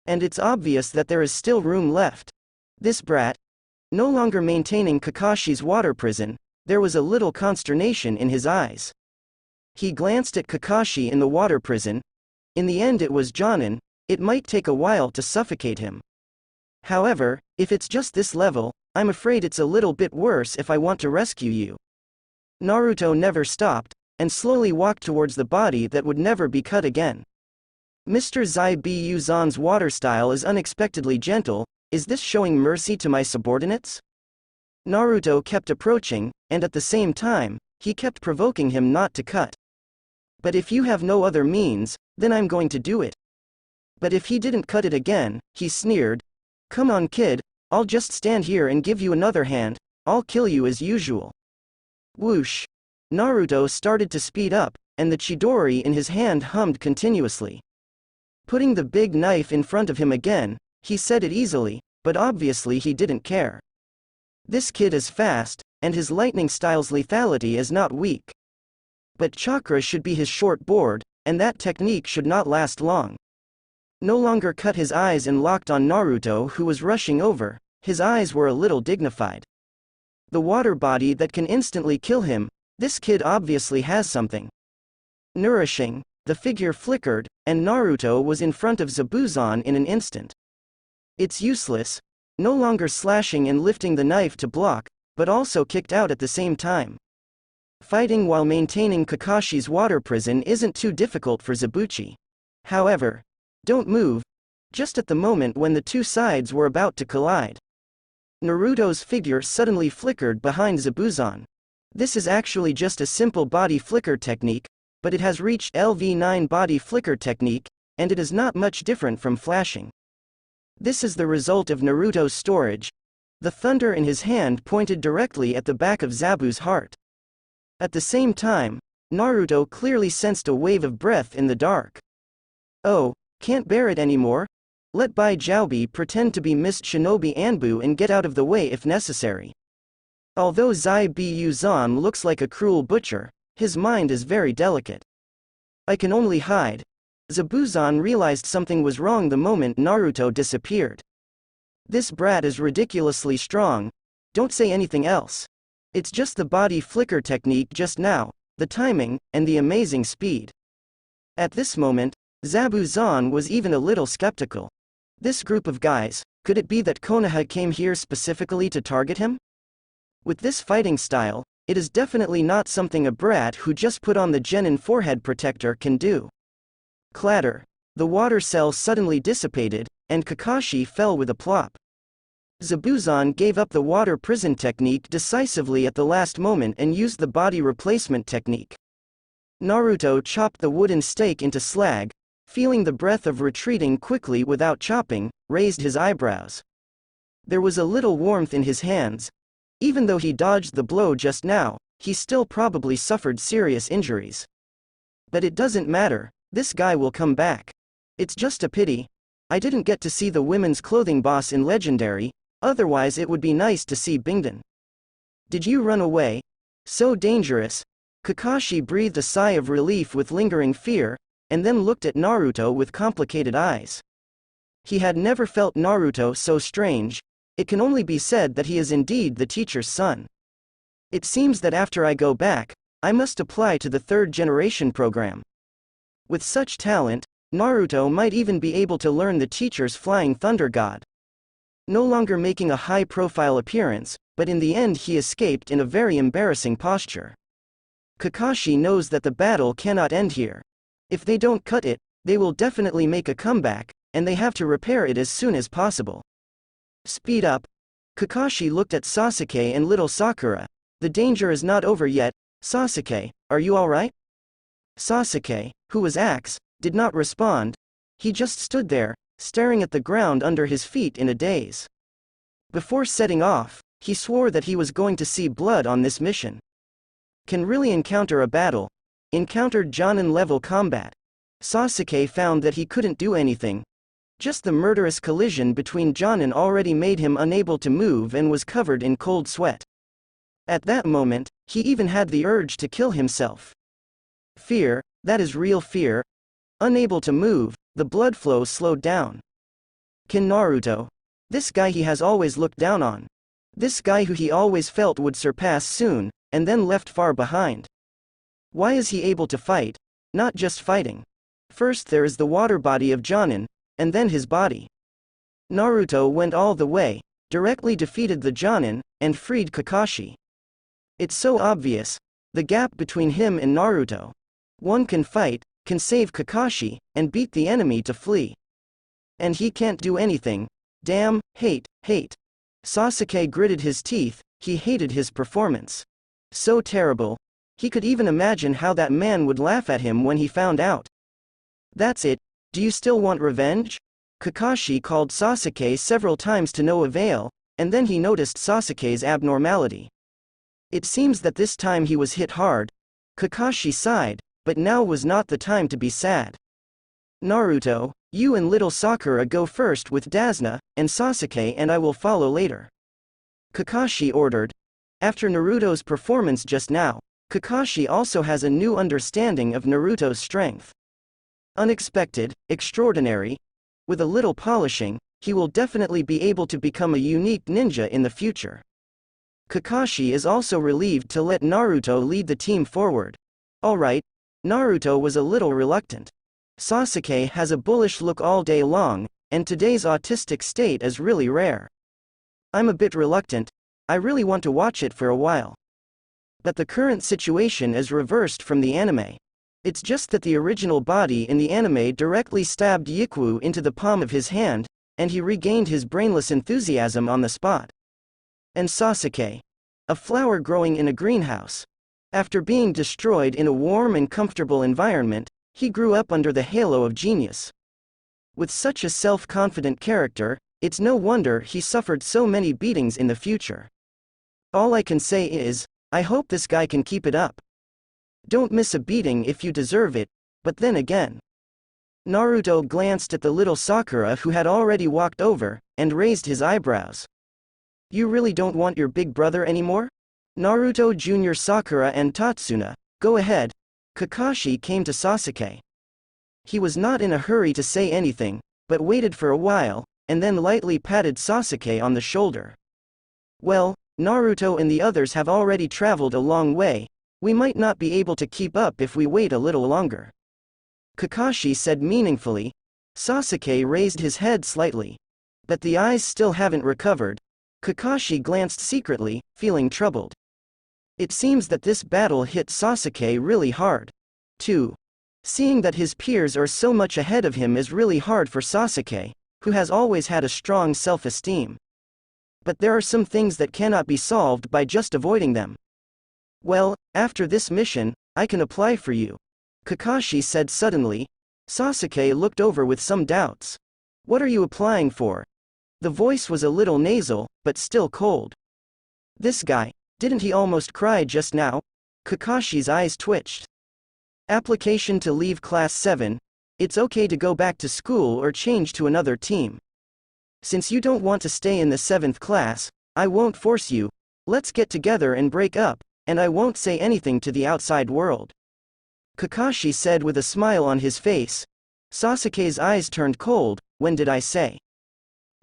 And it's obvious that there is still room left. This brat, no longer maintaining Kakashi's water prison, there was a little consternation in his eyes. He glanced at Kakashi in the water prison. In the end it was Jonin. It might take a while to suffocate him. However, if it's just this level, I'm afraid it's a little bit worse if I want to rescue you. Naruto never stopped, and slowly walked towards the body that would never be cut again. Mr. Zabuza's water style is unexpectedly gentle. Is this showing mercy to my subordinates? Naruto kept approaching, and at the same time, he kept provoking him not to cut. But if you have no other means, then I'm going to do it. But if he didn't cut it again, he sneered. Come on kid, I'll just stand here and give you another hand, I'll kill you as usual. Whoosh! Naruto started to speed up, and the Chidori in his hand hummed continuously. Putting the big knife in front of him again, he said it easily, but obviously he didn't care. This kid is fast, and his lightning style's lethality is not weak. But chakra should be his short board, and that technique should not last long. No longer cut his eyes and locked on Naruto who was rushing over, his eyes were a little dignified. The water body that can instantly kill him, this kid obviously has something. Nourishing, the figure flickered, and Naruto was in front of Zabuza in an instant. It's useless, no longer slashing and lifting the knife to block, but also kicked out at the same time. Fighting while maintaining Kakashi's water prison isn't too difficult for Zabuza. However, don't move, just at the moment when the two sides were about to collide. Naruto's figure suddenly flickered behind Zabuza. This is actually just a simple body flicker technique, but it has reached LV9 body flicker technique, and it is not much different from flashing. This is the result of Naruto's storage. The thunder in his hand pointed directly at the back of Zabu's heart. At the same time, Naruto clearly sensed a wave of breath in the dark. Oh, can't bear it anymore? Let Bai Jiaobi pretend to be Miss Shinobi Anbu and get out of the way if necessary. Although Zabuza looks like a cruel butcher, his mind is very delicate. I can only hide. Zabuza realized something was wrong the moment Naruto disappeared. This brat is ridiculously strong. Don't say anything else. It's just the body flicker technique just now, the timing, and the amazing speed. At this moment, Zabuza was even a little skeptical. This group of guys, could it be that Konoha came here specifically to target him? With this fighting style, it is definitely not something a brat who just put on the genin forehead protector can do. Clatter. The water cell suddenly dissipated, and Kakashi fell with a plop. Zabuza gave up the water prison technique decisively at the last moment and used the body replacement technique. Naruto chopped the wooden stake into slag, feeling the breath of retreating quickly without chopping, raised his eyebrows. There was a little warmth in his hands. Even though he dodged the blow just now, he still probably suffered serious injuries. But it doesn't matter, this guy will come back. It's just a pity I didn't get to see the women's clothing boss in Legendary, otherwise it would be nice to see Bingden. Did you run away? So dangerous. Kakashi breathed a sigh of relief with lingering fear, and then looked at Naruto with complicated eyes. He had never felt Naruto so strange. It can only be said that he is indeed the teacher's son. It seems that after I go back, I must apply to the third generation program. With such talent, Naruto might even be able to learn the teacher's flying thunder god. No longer making a high-profile appearance, but in the end he escaped in a very embarrassing posture. Kakashi knows that the battle cannot end here. If they don't cut it, they will definitely make a comeback, and they have to repair it as soon as possible. Speed up. Kakashi looked at Sasuke and little Sakura. The danger is not over yet. Sasuke, are you alright? Sasuke, who was Axe, did not respond. He just stood there, staring at the ground under his feet in a daze. Before setting off, he swore that he was going to see blood on this mission. Can really encounter a battle. Encountered Jonin-level combat. Sasuke found that he couldn't do anything. Just the murderous collision between Jonin already made him unable to move and was covered in cold sweat. At that moment, he even had the urge to kill himself. Fear, that is real fear. Unable to move, the blood flow slowed down. Can Naruto? This guy he has always looked down on. This guy who he always felt would surpass soon, and then left far behind. Why is he able to fight? Not just fighting. First there is the water body of Jonin, and then his body. Naruto went all the way, directly defeated the Jonin, and freed Kakashi. It's so obvious, the gap between him and Naruto. One can fight, can save Kakashi, and beat the enemy to flee. And he can't do anything. Damn, hate. Sasuke gritted his teeth, he hated his performance. So terrible. He could even imagine how that man would laugh at him when he found out. That's it, do you still want revenge? Kakashi called Sasuke several times to no avail, and then he noticed Sasuke's abnormality. It seems that this time he was hit hard. Kakashi sighed, but now was not the time to be sad. Naruto, you and little Sakura go first with Tazuna, and Sasuke and I will follow later. Kakashi ordered. After Naruto's performance just now, Kakashi also has a new understanding of Naruto's strength. Unexpected, extraordinary. With a little polishing, he will definitely be able to become a unique ninja in the future. Kakashi is also relieved to let Naruto lead the team forward. Alright. Naruto was a little reluctant. Sasuke has a bullish look all day long, and today's autistic state is really rare. I'm a bit reluctant, I really want to watch it for a while. But the current situation is reversed from the anime. It's just that the original body in the anime directly stabbed Yiku into the palm of his hand, and he regained his brainless enthusiasm on the spot. And Sasuke. A flower growing in a greenhouse. After being destroyed in a warm and comfortable environment, he grew up under the halo of genius. With such a self-confident character, it's no wonder he suffered so many beatings in the future. All I can say is, I hope this guy can keep it up. Don't miss a beating if you deserve it, but then again. Naruto glanced at the little Sakura who had already walked over, and raised his eyebrows. You really don't want your big brother anymore? Naruto Jr. Sakura and Tazuna, go ahead. Kakashi came to Sasuke. He was not in a hurry to say anything, but waited for a while, and then lightly patted Sasuke on the shoulder. Well, Naruto and the others have already traveled a long way, we might not be able to keep up if we wait a little longer. Kakashi said meaningfully. Sasuke raised his head slightly. But the eyes still haven't recovered. Kakashi glanced secretly, feeling troubled. It seems that this battle hit Sasuke really hard. 2. Seeing that his peers are so much ahead of him is really hard for Sasuke, who has always had a strong self-esteem. But there are some things that cannot be solved by just avoiding them. Well, after this mission, I can apply for you. Kakashi said suddenly. Sasuke looked over with some doubts. What are you applying for? The voice was a little nasal, but still cold. This guy, didn't he almost cry just now? Kakashi's eyes twitched. Application to leave Class 7. It's okay to go back to school or change to another team. Since you don't want to stay in the 7th class, I won't force you. Let's get together and break up, and I won't say anything to the outside world. Kakashi said with a smile on his face. Sasuke's eyes turned cold. When did I say?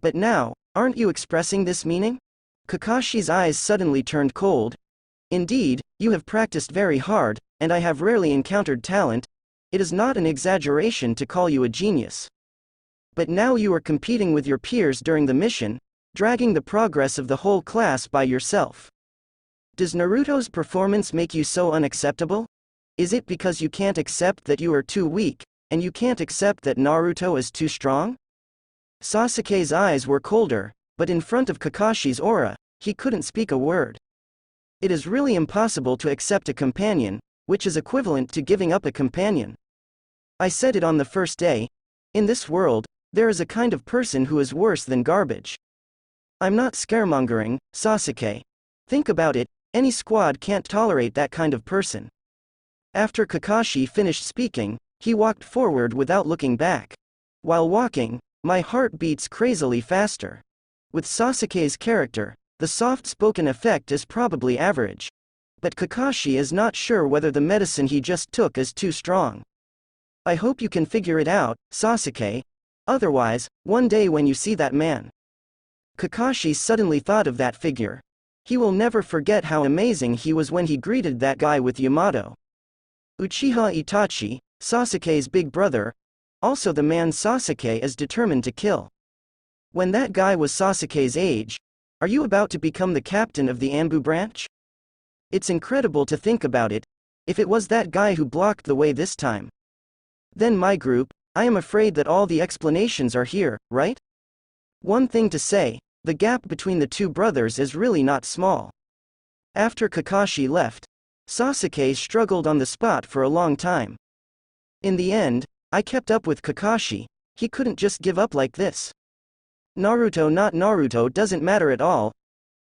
But now, aren't you expressing this meaning? Kakashi's eyes suddenly turned cold. Indeed, you have practiced very hard, and I have rarely encountered talent. It is not an exaggeration to call you a genius. But now you are competing with your peers during the mission, dragging the progress of the whole class by yourself. Does Naruto's performance make you so unacceptable? Is it because you can't accept that you are too weak, and you can't accept that Naruto is too strong? Sasuke's eyes were colder, but in front of Kakashi's aura, he couldn't speak a word. It is really impossible to accept a companion, which is equivalent to giving up a companion. I said it on the first day. In this world, there is a kind of person who is worse than garbage. I'm not scaremongering, Sasuke. Think about it, any squad can't tolerate that kind of person. After Kakashi finished speaking, he walked forward without looking back. While walking, my heart beats crazily faster. With Sasuke's character, the soft-spoken effect is probably average. But Kakashi is not sure whether the medicine he just took is too strong. I hope you can figure it out, Sasuke. Otherwise, one day when you see that man. Kakashi suddenly thought of that figure. He will never forget how amazing he was when he greeted that guy with Yamato. Uchiha Itachi, Sasuke's big brother, also the man Sasuke is determined to kill. When that guy was Sasuke's age, are you about to become the captain of the Anbu branch? It's incredible to think about it. If it was that guy who blocked the way this time. Then my group, I am afraid that all the explanations are here, right? One thing to say, the gap between the two brothers is really not small. After Kakashi left, Sasuke struggled on the spot for a long time. In the end, I kept up with Kakashi. He couldn't just give up like this. Naruto not Naruto doesn't matter at all.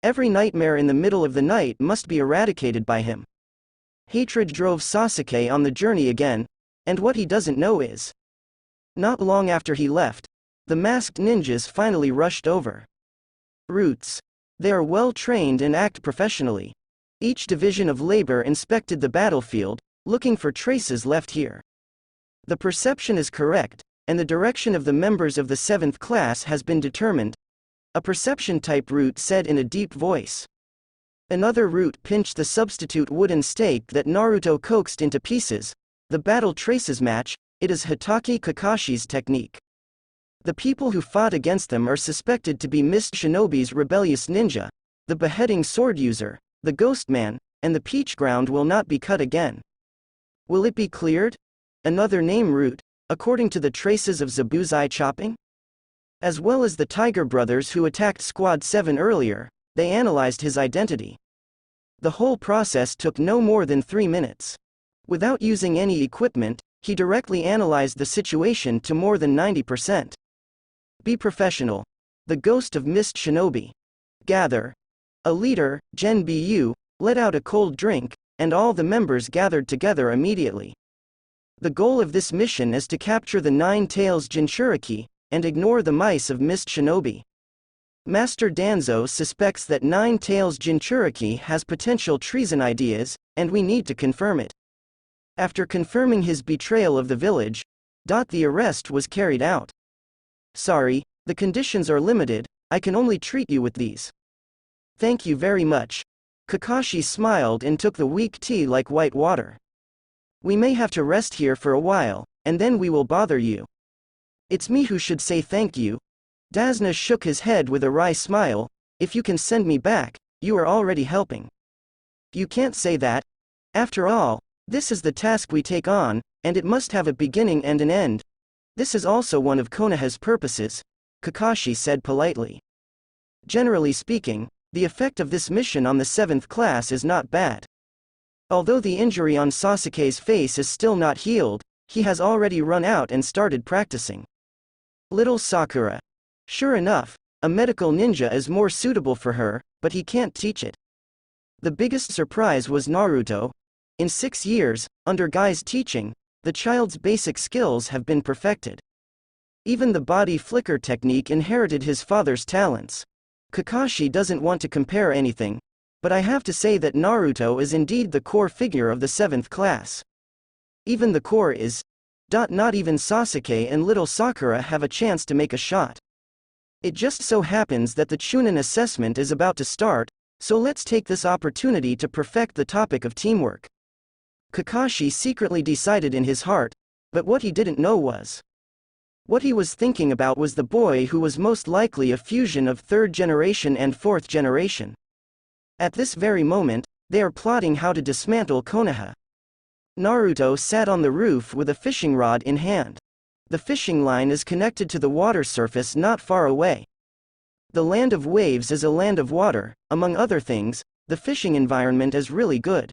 Every nightmare in the middle of the night must be eradicated by him. Hatred drove Sasuke on the journey again, and what he doesn't know is. Not long after he left, the masked ninjas finally rushed over. Roots. They are well trained and act professionally. Each division of labor inspected the battlefield, looking for traces left here. The perception is correct, and the direction of the members of the 7th class has been determined. A perception-type root said in a deep voice. Another root pinched the substitute wooden stake that Naruto coaxed into pieces. The battle traces match. It is Hitaki Kakashi's technique. The people who fought against them are suspected to be Mist Shinobi's rebellious ninja, the beheading sword user, the ghost man, and the peach ground will not be cut again. Will it be cleared? Another name root, according to the traces of Zabuza chopping? As well as the Tiger brothers who attacked Squad 7 earlier, they analyzed his identity. The whole process took no more than 3 minutes. Without using any equipment, he directly analyzed the situation to more than 90%. Be professional. The ghost of Mist Shinobi. Gather. A leader, Gen Bu, let out a cold drink, and all the members gathered together immediately. The goal of this mission is to capture the 9 Tails Jinchuriki, and ignore the mice of Mist Shinobi. Master Danzo suspects that 9 Tails Jinchuriki has potential treason ideas, and we need to confirm it. After confirming his betrayal of the village, the arrest was carried out. Sorry, the conditions are limited, I can only treat you with these. Thank you very much. Kakashi smiled and took the weak tea like white water. We may have to rest here for a while, and then we will bother you. It's me who should say thank you. Tazuna shook his head with a wry smile. If you can send me back, you are already helping. You can't say that. After all, this is the task we take on, and it must have a beginning and an end. This is also one of Konoha's purposes, Kakashi said politely. Generally speaking, the effect of this mission on the 7th class is not bad. Although the injury on Sasuke's face is still not healed, he has already run out and started practicing. Little Sakura. Sure enough, a medical ninja is more suitable for her, but he can't teach it. The biggest surprise was Naruto. In 6 years, under Guy's teaching, the child's basic skills have been perfected. Even the body flicker technique inherited his father's talents. Kakashi doesn't want to compare anything, but I have to say that Naruto is indeed the core figure of the 7th class. Even the core is. Not even Sasuke and little Sakura have a chance to make a shot. It just so happens that the Chunin assessment is about to start, so let's take this opportunity to perfect the topic of teamwork. Kakashi secretly decided in his heart, but what he didn't know was. What he was thinking about was the boy who was most likely a fusion of 3rd generation and 4th generation. At this very moment, they are plotting how to dismantle Konoha. Naruto sat on the roof with a fishing rod in hand. The fishing line is connected to the water surface not far away. The land of waves is a land of water, among other things, the fishing environment is really good.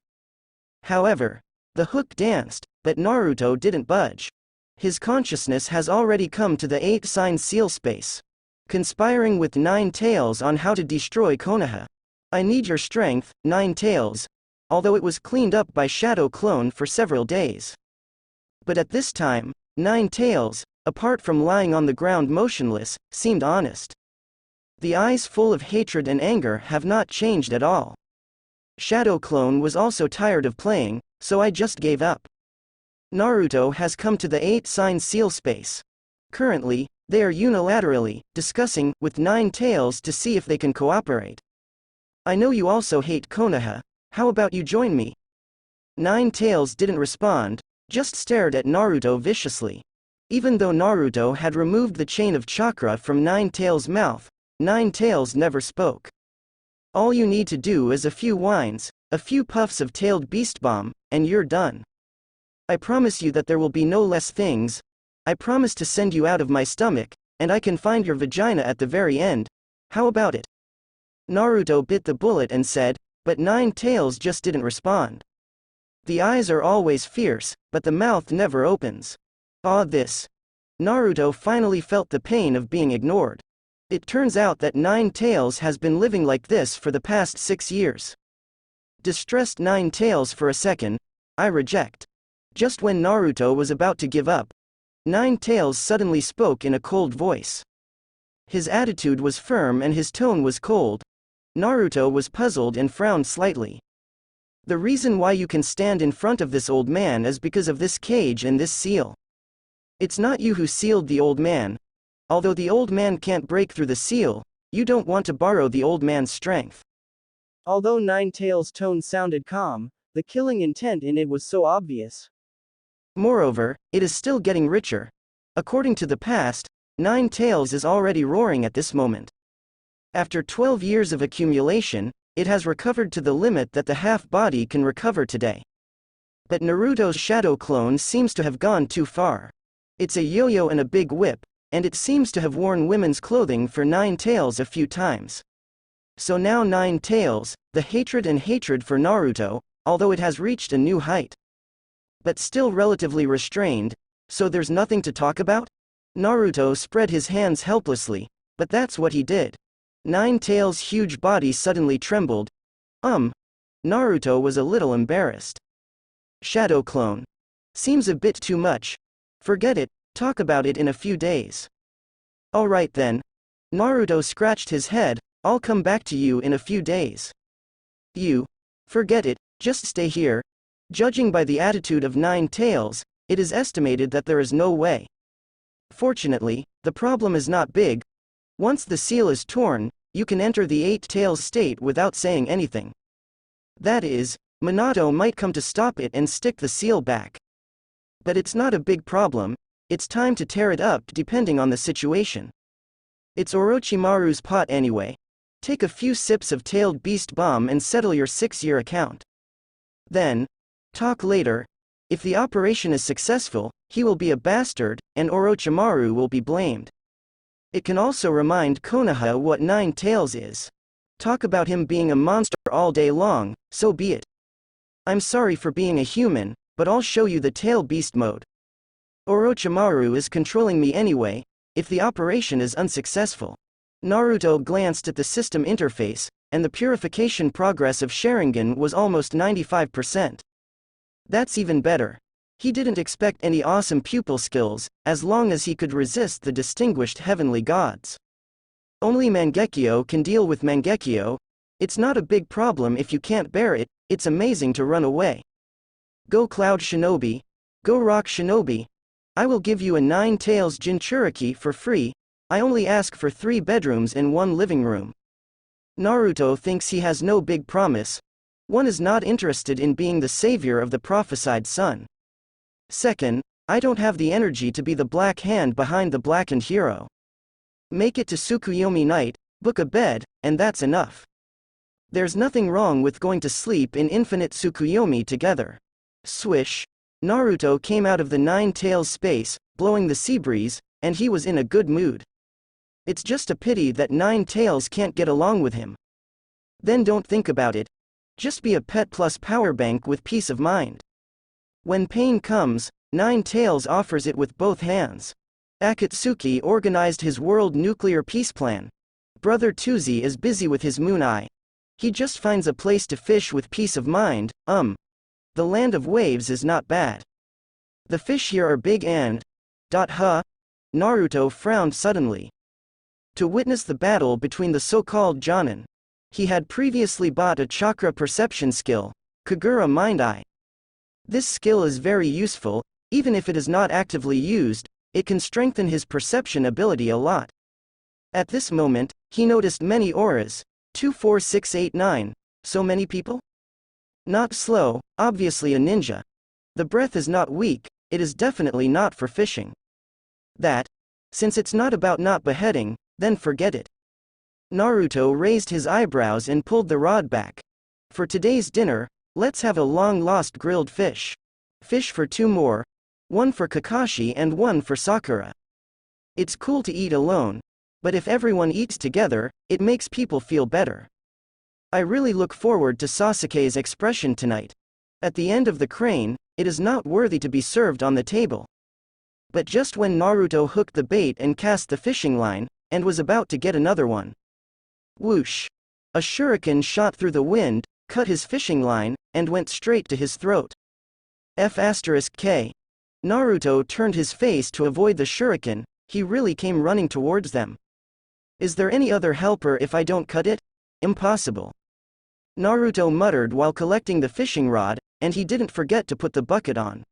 However, the hook danced, but Naruto didn't budge. His consciousness has already come to the 8-sign seal space. Conspiring with 9 Tails on how to destroy Konoha. I need your strength, 9 Tails, although it was cleaned up by Shadow Clone for several days. But at this time, 9 Tails, apart from lying on the ground motionless, seemed honest. The eyes full of hatred and anger have not changed at all. Shadow Clone was also tired of playing, so I just gave up. Naruto has come to the 8-sign seal space. Currently, they are unilaterally discussing with 9 Tails to see if they can cooperate. I know you also hate Konoha, how about you join me? 9 Tails didn't respond, just stared at Naruto viciously. Even though Naruto had removed the chain of chakra from 9 Tails' mouth, 9 Tails never spoke. All you need to do is a few whines, a few puffs of tailed beast bomb, and you're done. I promise you that there will be no less things. I promise to send you out of my stomach, and I can find your vagina at the very end. How about it? Naruto bit the bullet and said, but 9 Tails just didn't respond. The eyes are always fierce, but the mouth never opens. This. Naruto finally felt the pain of being ignored. It turns out that 9 Tails has been living like this for the past 6 years. Distressed 9 Tails for a second, I reject. Just when Naruto was about to give up, 9 Tails suddenly spoke in a cold voice. His attitude was firm and his tone was cold. Naruto was puzzled and frowned slightly. The reason why you can stand in front of this old man is because of this cage and this seal. It's not you who sealed the old man. Although the old man can't break through the seal, you don't want to borrow the old man's strength. Although 9 Tails' tone sounded calm, the killing intent in it was so obvious. Moreover, it is still getting richer. According to the past, 9 Tails is already roaring at this moment. After 12 years of accumulation, it has recovered to the limit that the half-body can recover today. But Naruto's Shadow Clone seems to have gone too far. It's a yo-yo and a big whip, and it seems to have worn women's clothing for 9 Tails a few times. So now 9 Tails, the hatred for Naruto, although it has reached a new height. But still relatively restrained, so there's nothing to talk about? Naruto spread his hands helplessly, but that's what he did. 9 Tails' huge body suddenly trembled. Naruto was a little embarrassed. Shadow Clone. Seems a bit too much. Forget it, talk about it in a few days. Alright then. Naruto scratched his head, I'll come back to you in a few days. You. Forget it, just stay here. Judging by the attitude of 9 Tails, it is estimated that there is no way. Fortunately, the problem is not big. Once the seal is torn, you can enter the 8 Tails state without saying anything. That is, Minato might come to stop it and stick the seal back. But it's not a big problem, it's time to tear it up depending on the situation. It's Orochimaru's pot anyway. Take a few sips of tailed beast bomb and settle your 6-year account. Then, talk later. If the operation is successful, he will be a bastard, and Orochimaru will be blamed. It can also remind Konoha what 9 Tails is. Talk about him being a monster all day long, so be it. I'm sorry for being a human, but I'll show you the tail beast mode. Orochimaru is controlling me anyway, if the operation is unsuccessful. Naruto glanced at the system interface, and the purification progress of Sharingan was almost 95%. That's even better. He didn't expect any awesome pupil skills, as long as he could resist the distinguished heavenly gods. Only Mangekyo can deal with Mangekyo. It's not a big problem if you can't bear it, it's amazing to run away. Go Cloud Shinobi. Go Rock Shinobi. I will give you a 9 Tails Jinchuriki for free. I only ask for 3 bedrooms and 1 living room. Naruto thinks he has no big promise. One is not interested in being the savior of the prophesied son. Second, I don't have the energy to be the black hand behind the blackened hero. Make it to Tsukuyomi night, book a bed, and that's enough. There's nothing wrong with going to sleep in infinite Tsukuyomi together. Swish. Naruto came out of the 9 Tails space, blowing the sea breeze, and he was in a good mood. It's just a pity that 9 Tails can't get along with him. Then don't think about it. Just be a pet plus power bank with peace of mind. When pain comes, 9 Tails offers it with both hands. Akatsuki organized his world nuclear peace plan. Brother Tuzi is busy with his moon eye. He just finds a place to fish with peace of mind. The land of waves is not bad. The fish here are big and... Naruto frowned suddenly. To witness the battle between the so-called Jonin. He had previously bought a chakra perception skill, Kagura Mind Eye. This skill is very useful, even if it is not actively used, it can strengthen his perception ability a lot. At this moment, he noticed many auras. 2, 4, 6, 8, 9. So many people? Not slow, obviously a ninja. The breath is not weak, it is definitely not for fishing. Since it's not about not beheading, then forget it. Naruto raised his eyebrows and pulled the rod back. For today's dinner, let's have a long-lost grilled fish. Fish for 2 more. 1 for Kakashi and 1 for Sakura. It's cool to eat alone, but if everyone eats together, it makes people feel better. I really look forward to Sasuke's expression tonight. At the end of the crane, it is not worthy to be served on the table. But just when Naruto hooked the bait and cast the fishing line, and was about to get another one. Whoosh! A shuriken shot through the wind, cut his fishing line, and went straight to his throat. F*K. Naruto turned his face to avoid the shuriken, he really came running towards them. Is there any other helper if I don't cut it? Impossible. Naruto muttered while collecting the fishing rod, and he didn't forget to put the bucket on.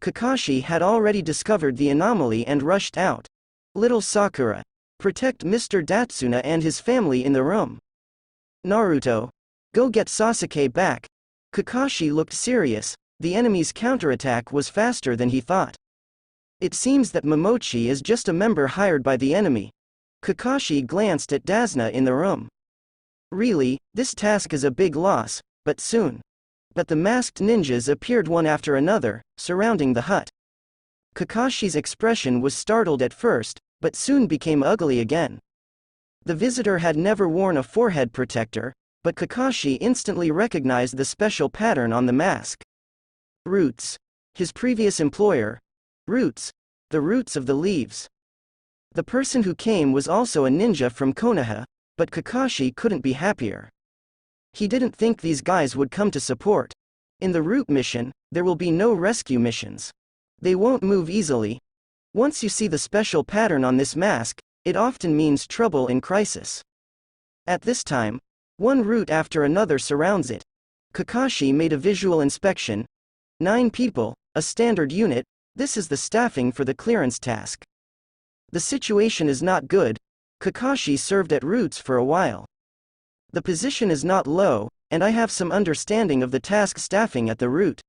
Kakashi had already discovered the anomaly and rushed out. Little Sakura. Protect Mr. Tazuna and his family in the room. Naruto. Go get Sasuke back. Kakashi looked serious, the enemy's counterattack was faster than he thought. It seems that Momochi is just a member hired by the enemy. Kakashi glanced at Tazuna in the room. Really, this task is a big loss, but soon. But the masked ninjas appeared one after another, surrounding the hut. Kakashi's expression was startled at first, but soon became ugly again. The visitor had never worn a forehead protector, but Kakashi instantly recognized the special pattern on the mask. Roots. His previous employer. Roots. The roots of the leaves. The person who came was also a ninja from Konoha, but Kakashi couldn't be happier. He didn't think these guys would come to support. In the root mission, there will be no rescue missions. They won't move easily. Once you see the special pattern on this mask, it often means trouble and crisis. At this time, one root after another surrounds it. Kakashi made a visual inspection. 9 people, a standard unit, this is the staffing for the clearance task. The situation is not good. Kakashi served at roots for a while. The position is not low, and I have some understanding of the task staffing at the root.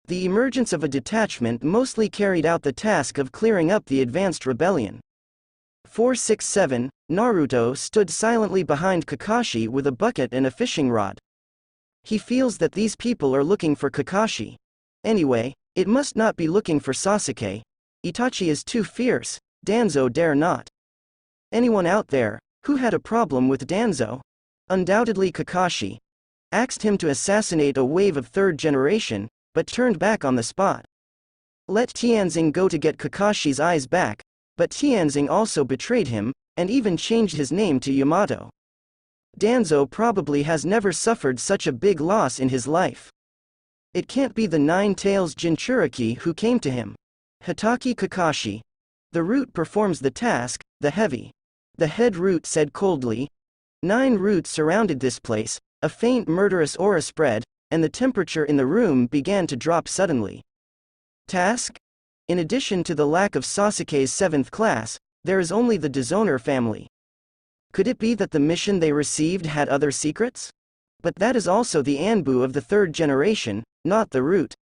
The emergence of a detachment mostly carried out the task of clearing up the advanced rebellion. 467, Naruto stood silently behind Kakashi with a bucket and a fishing rod. He feels that these people are looking for Kakashi. Anyway, it must not be looking for Sasuke. Itachi is too fierce, Danzo dare not. Anyone out there, who had a problem with Danzo? Undoubtedly Kakashi. Asked him to assassinate a wave of 3rd generation, but turned back on the spot. Let Tianzing go to get Kakashi's eyes back, but Tianzing also betrayed him, and even changed his name to Yamato. Danzo probably has never suffered such a big loss in his life. It can't be the Nine-Tails Jinchuriki who came to him. Hitaki Kakashi. The root performs the task, the heavy. The head root said coldly. 9 roots surrounded this place, a faint murderous aura spread, and the temperature in the room began to drop suddenly. Task? In addition to the lack of Sasuke's 7th class, there is only the Dishonor family. Could it be that the mission they received had other secrets? But that is also the Anbu of the 3rd generation, not the root.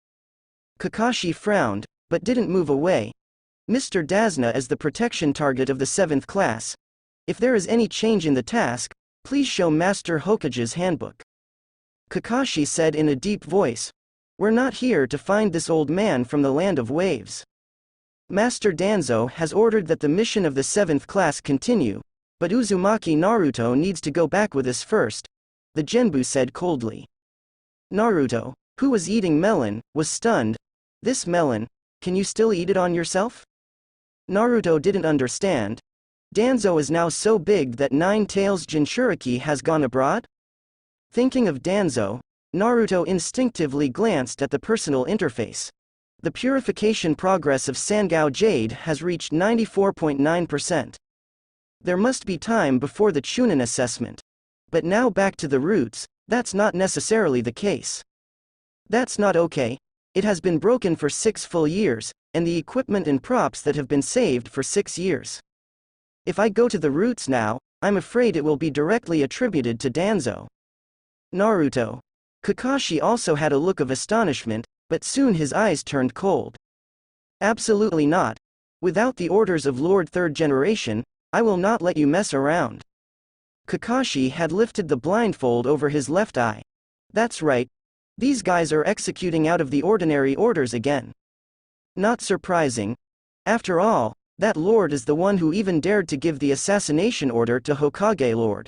Kakashi frowned, but didn't move away. Mr. Tazuna is the protection target of the 7th class. If there is any change in the task, please show Master Hokage's handbook. Kakashi said in a deep voice. We're not here to find this old man from the land of waves. Master Danzo has ordered that the mission of the 7th class continue, but Uzumaki Naruto needs to go back with us first, the Genbu said coldly. Naruto, who was eating melon, was stunned. This melon, can you still eat it on yourself? Naruto didn't understand. Danzo is now so big that Nine-Tails Jinchuriki has gone abroad? Thinking of Danzo, Naruto instinctively glanced at the personal interface. The purification progress of Sangao Jade has reached 94.9%. There must be time before the Chunin assessment. But now back to the roots, that's not necessarily the case. That's not okay. It has been broken for 6 full years, and the equipment and props that have been saved for 6 years. If I go to the roots now, I'm afraid it will be directly attributed to Danzo. Naruto. Kakashi also had a look of astonishment, but soon his eyes turned cold. Absolutely not. Without the orders of Lord 3rd Generation, I will not let you mess around. Kakashi had lifted the blindfold over his left eye. That's right. These guys are executing out of the ordinary orders again. Not surprising. After all, that lord is the one who even dared to give the assassination order to Hokage Lord.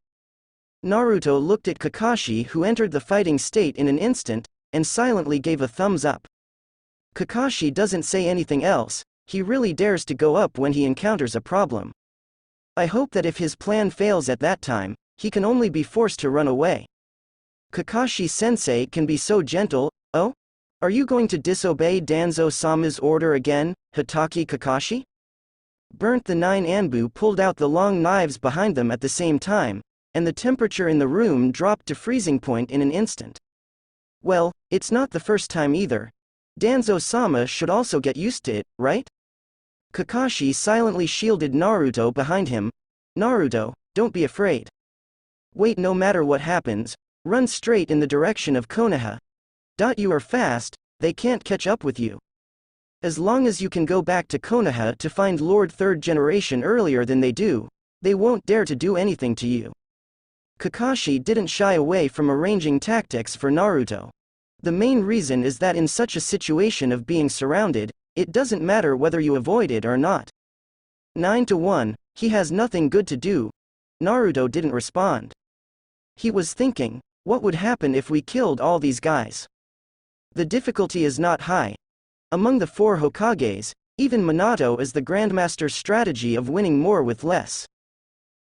Naruto looked at Kakashi, who entered the fighting state in an instant, and silently gave a thumbs up. Kakashi doesn't say anything else, he really dares to go up when he encounters a problem. I hope that if his plan fails at that time, he can only be forced to run away. Kakashi-sensei can be so gentle. Oh? Are you going to disobey Danzo-sama's order again, Hitaki Kakashi? Burnt the 9 Anbu pulled out the long knives behind them at the same time, and the temperature in the room dropped to freezing point in an instant. Well, it's not the first time either. Danzo-sama should also get used to it, right? Kakashi silently shielded Naruto behind him. Naruto, don't be afraid. Wait, no matter what happens, run straight in the direction of Konoha. You are fast, they can't catch up with you. As long as you can go back to Konoha to find Lord 3rd Generation earlier than they do, they won't dare to do anything to you. Kakashi didn't shy away from arranging tactics for Naruto. The main reason is that in such a situation of being surrounded, it doesn't matter whether you avoid it or not. 9-1, he has nothing good to do. Naruto didn't respond. He was thinking, what would happen if we killed all these guys? The difficulty is not high. Among the 4 Hokages, even Minato is the Grandmaster's strategy of winning more with less.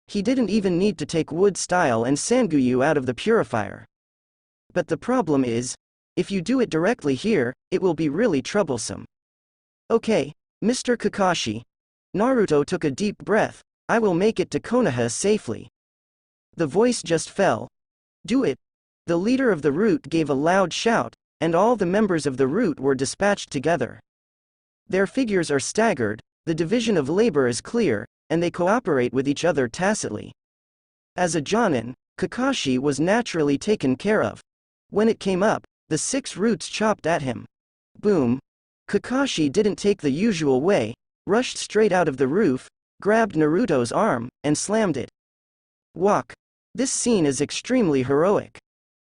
He didn't even need to take Wood Style and Sanguyu out of the purifier. But the problem is, if you do it directly here, it will be really troublesome. Okay, Mr. Kakashi. Naruto took a deep breath. I will make it to Konoha safely. The voice just fell. Do it. The leader of the root gave a loud shout, and all the members of the root were dispatched together. Their figures are staggered, the division of labor is clear, and they cooperate with each other tacitly. As a Jonin, Kakashi was naturally taken care of. When it came up, the 6 roots chopped at him. Boom. Kakashi didn't take the usual way, rushed straight out of the roof, grabbed Naruto's arm, and slammed it. Walk. This scene is extremely heroic.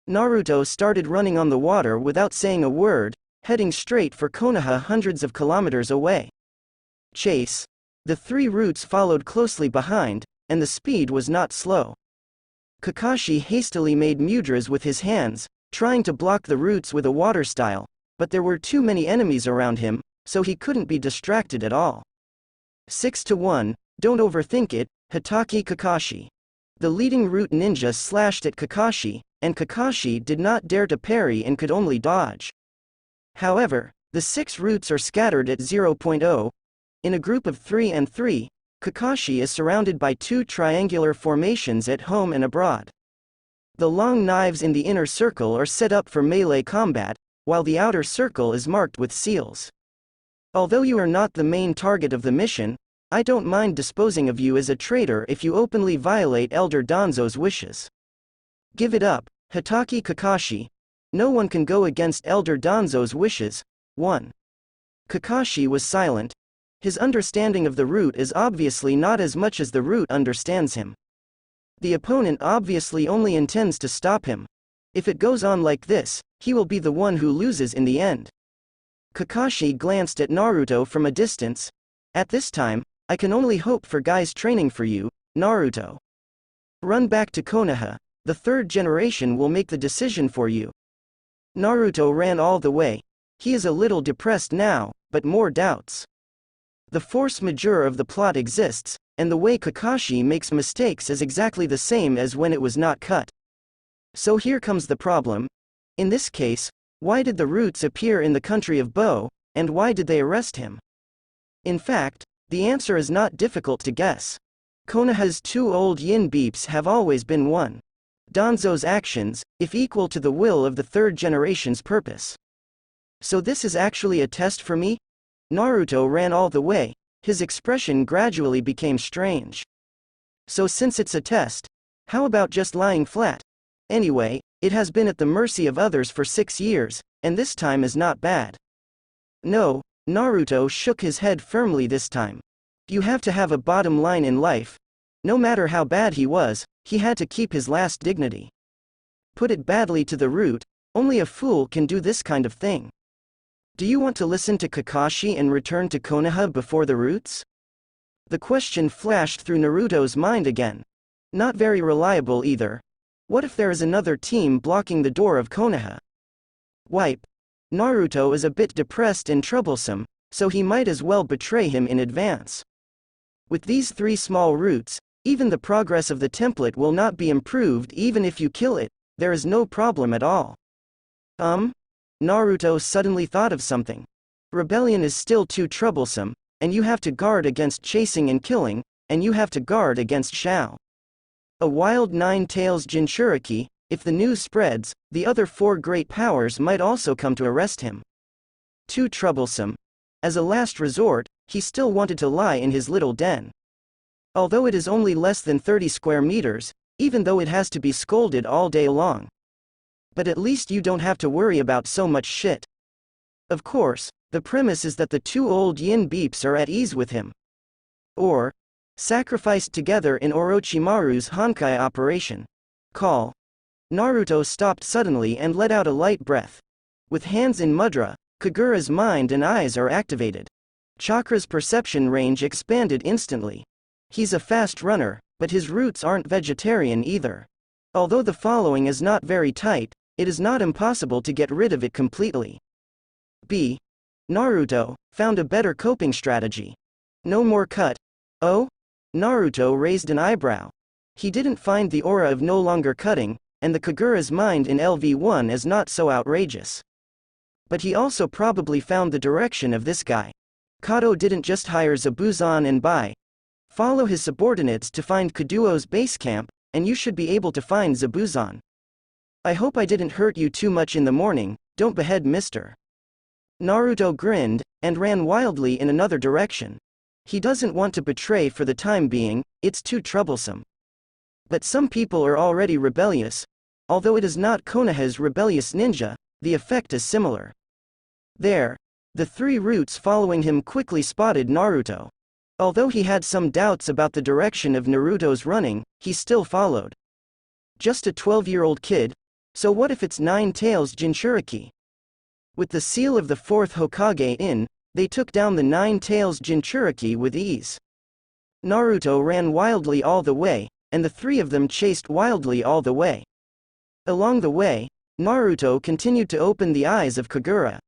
Naruto started running on the water without saying a word, heading straight for Konoha hundreds of kilometers away. Chase. The 3 roots followed closely behind, and the speed was not slow. Kakashi hastily made mudras with his hands, trying to block the roots with a water style, but there were too many enemies around him, so he couldn't be distracted at all. 6-1, don't overthink it, Hitaki Kakashi. The leading root ninja slashed at Kakashi, and Kakashi did not dare to parry and could only dodge. However, the 6 routes are scattered at 0.0. In a group of 3 and 3, Kakashi is surrounded by 2 triangular formations at home and abroad. The long knives in the inner circle are set up for melee combat, while the outer circle is marked with seals. Although you are not the main target of the mission, I don't mind disposing of you as a traitor if you openly violate Elder Danzo's wishes. Give it up, Hitaki Kakashi. No one can go against Elder Danzo's wishes. 1. Kakashi was silent. His understanding of the route is obviously not as much as the route understands him. The opponent obviously only intends to stop him. If it goes on like this, he will be the one who loses in the end. Kakashi glanced at Naruto from a distance. At this time, I can only hope for guys training for you, Naruto. Run back to Konoha. The 3rd generation will make the decision for you. Naruto ran all the way. He is a little depressed now, but more doubts. The force majeure of the plot exists, and the way Kakashi makes mistakes is exactly the same as when it was not cut. So here comes the problem. In this case, why did the roots appear in the country of Bo, and why did they arrest him? In fact, the answer is not difficult to guess. Konoha's 2 old yin beeps have always been 1. Danzo's actions, if equal to the will of the 3rd generation's purpose. So this is actually a test for me? Naruto ran all the way. His expression gradually became strange. So since it's a test, how about just lying flat? Anyway, it has been at the mercy of others for 6 years, and this time is not bad. No, Naruto shook his head firmly this time. You have to have a bottom line in life. No matter how bad he was, he had to keep his last dignity. Put it badly to the root, only a fool can do this kind of thing. Do you want to listen to Kakashi and return to Konoha before the roots? The question flashed through Naruto's mind again. Not very reliable either. What if there is another team blocking the door of Konoha? Wipe. Naruto is a bit depressed and troublesome, so he might as well betray him in advance. With these 3 small roots, even the progress of the template will not be improved even if you kill it. There is no problem at all. Naruto suddenly thought of something. Rebellion is still too troublesome, and you have to guard against chasing and killing, and you have to guard against Shao. A wild 9-tails Jinchuriki. If the news spreads, the other 4 great powers might also come to arrest him. Too troublesome. As a last resort, he still wanted to lie in his little den. Although it is only less than 30 square meters, even though it has to be scolded all day long. But at least you don't have to worry about so much shit. Of course, the premise is that the 2 old yin beeps are at ease with him. Or, sacrificed together in Orochimaru's Honkai operation. Call. Naruto stopped suddenly and let out a light breath. With hands in mudra, Kagura's mind and eyes are activated. Chakra's perception range expanded instantly. He's a fast runner, but his roots aren't vegetarian either. Although the following is not very tight, it is not impossible to get rid of it completely. B. Naruto found a better coping strategy. No more cut. Oh? Naruto raised an eyebrow. He didn't find the aura of no longer cutting, and the Kagura's mind in LV1 is not so outrageous. But he also probably found the direction of this guy. Kato didn't just hire Zabuzan and follow his subordinates to find Kaduo's base camp, and you should be able to find Zabuzan. I hope I didn't hurt you too much in the morning, don't behead Mr. Naruto grinned, and ran wildly in another direction. He doesn't want to betray for the time being, it's too troublesome. But some people are already rebellious. Although it is not Konoha's rebellious ninja, the effect is similar. There. The 3 roots following him quickly spotted Naruto. Although he had some doubts about the direction of Naruto's running, he still followed. Just a 12-year-old kid? So what if it's 9-tails Jinchuriki? With the seal of the 4th Hokage in, they took down the 9-tails Jinchuriki with ease. Naruto ran wildly all the way, and the 3 of them chased wildly all the way. Along the way, Naruto continued to open the eyes of Kagura.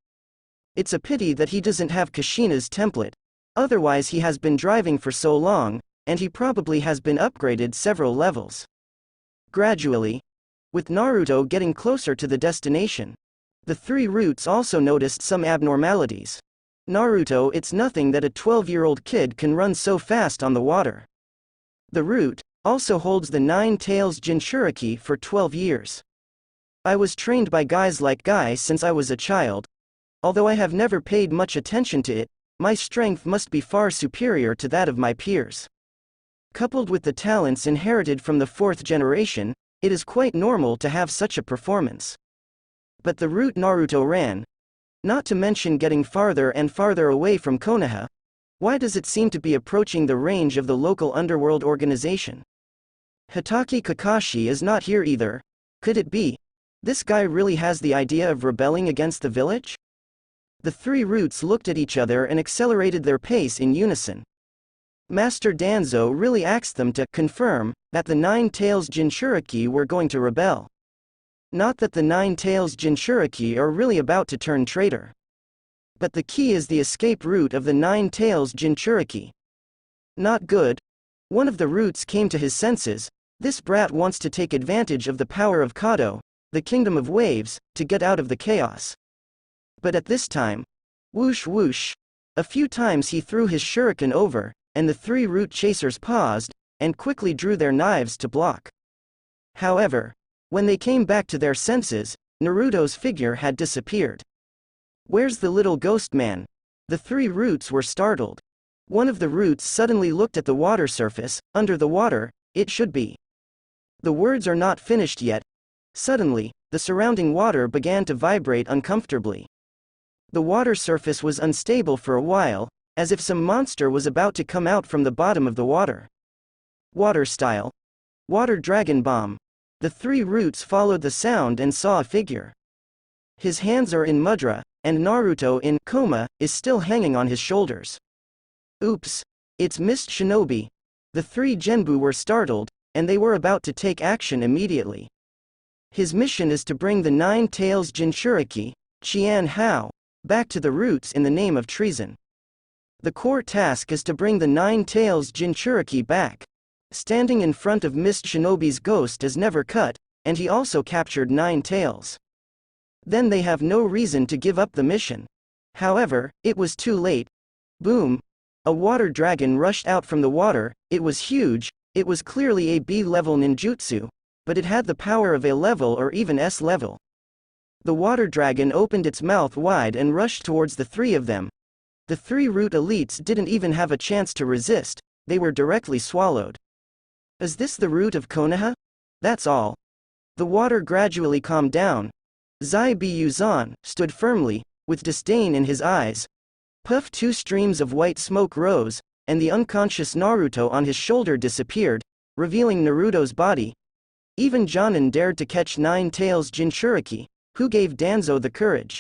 It's a pity that he doesn't have Kushina's template, otherwise he has been driving for so long, and he probably has been upgraded several levels. Gradually, with Naruto getting closer to the destination, The three roots also noticed some abnormalities. Naruto, it's nothing that a 12-year-old kid can run so fast on the water. The root also holds the 9 tails Jinchuriki for 12 years. I was trained by guys like Guy since I was a child. Although I have never paid much attention to it, my strength must be far superior to that of my peers. Coupled with the talents inherited from the 4th generation, it is quite normal to have such a performance. But the route Naruto ran, not to mention getting farther and farther away from Konoha, why does it seem to be approaching the range of the local underworld organization? Hitaki Kakashi is not here either. Could it be? This guy really has the idea of rebelling against the village? The three roots looked at each other and accelerated their pace in unison. Master Danzo really asked them to confirm that the 9 tails Jinchuriki were going to rebel. Not that the 9 tails Jinchuriki are really about to turn traitor. But the key is the escape route of the 9 tails Jinchuriki. Not good. One of the roots came to his senses. This brat wants to take advantage of the power of Kado, the kingdom of waves, to get out of the chaos. But at this time, whoosh whoosh, a few times he threw his shuriken over, and the three root chasers paused, and quickly drew their knives to block. However, when they came back to their senses, Naruto's figure had disappeared. Where's the little ghost man? The three roots were startled. One of the roots suddenly looked at the water surface. Under the water, it should be. The words are not finished yet. Suddenly, the surrounding water began to vibrate uncomfortably. The water surface was unstable for a while, as if some monster was about to come out from the bottom of the water. Water style. Water dragon bomb. The three roots followed the sound and saw a figure. His hands are in mudra, and Naruto in coma is still hanging on his shoulders. Oops. It's Mist Shinobi. The three Genbu were startled, and they were about to take action immediately. His mission is to bring the 9 tails Jinchuriki, Qian Hao, back to the roots in the name of treason. The core task is to bring the 9 tails Jinchuriki back. Standing in front of Mist Shinobi's ghost is never cut, and he also captured 9 tails. Then they have no reason to give up the mission. However, it was too late. Boom! A water dragon rushed out from the water. It was huge. It was clearly a B-level ninjutsu, but it had the power of A level or even S level. The water dragon opened its mouth wide and rushed towards the three of them. The three root elites didn't even have a chance to resist. They were directly swallowed. Is this the root of Konoha? That's all. The water gradually calmed down. Zai Yuzan stood firmly, with disdain in his eyes. Puff, 2 streams of white smoke rose, and the unconscious Naruto on his shoulder disappeared, revealing Naruto's body. Even Jonin dared to catch 9 tails Jinchuriki. Who gave Danzo the courage?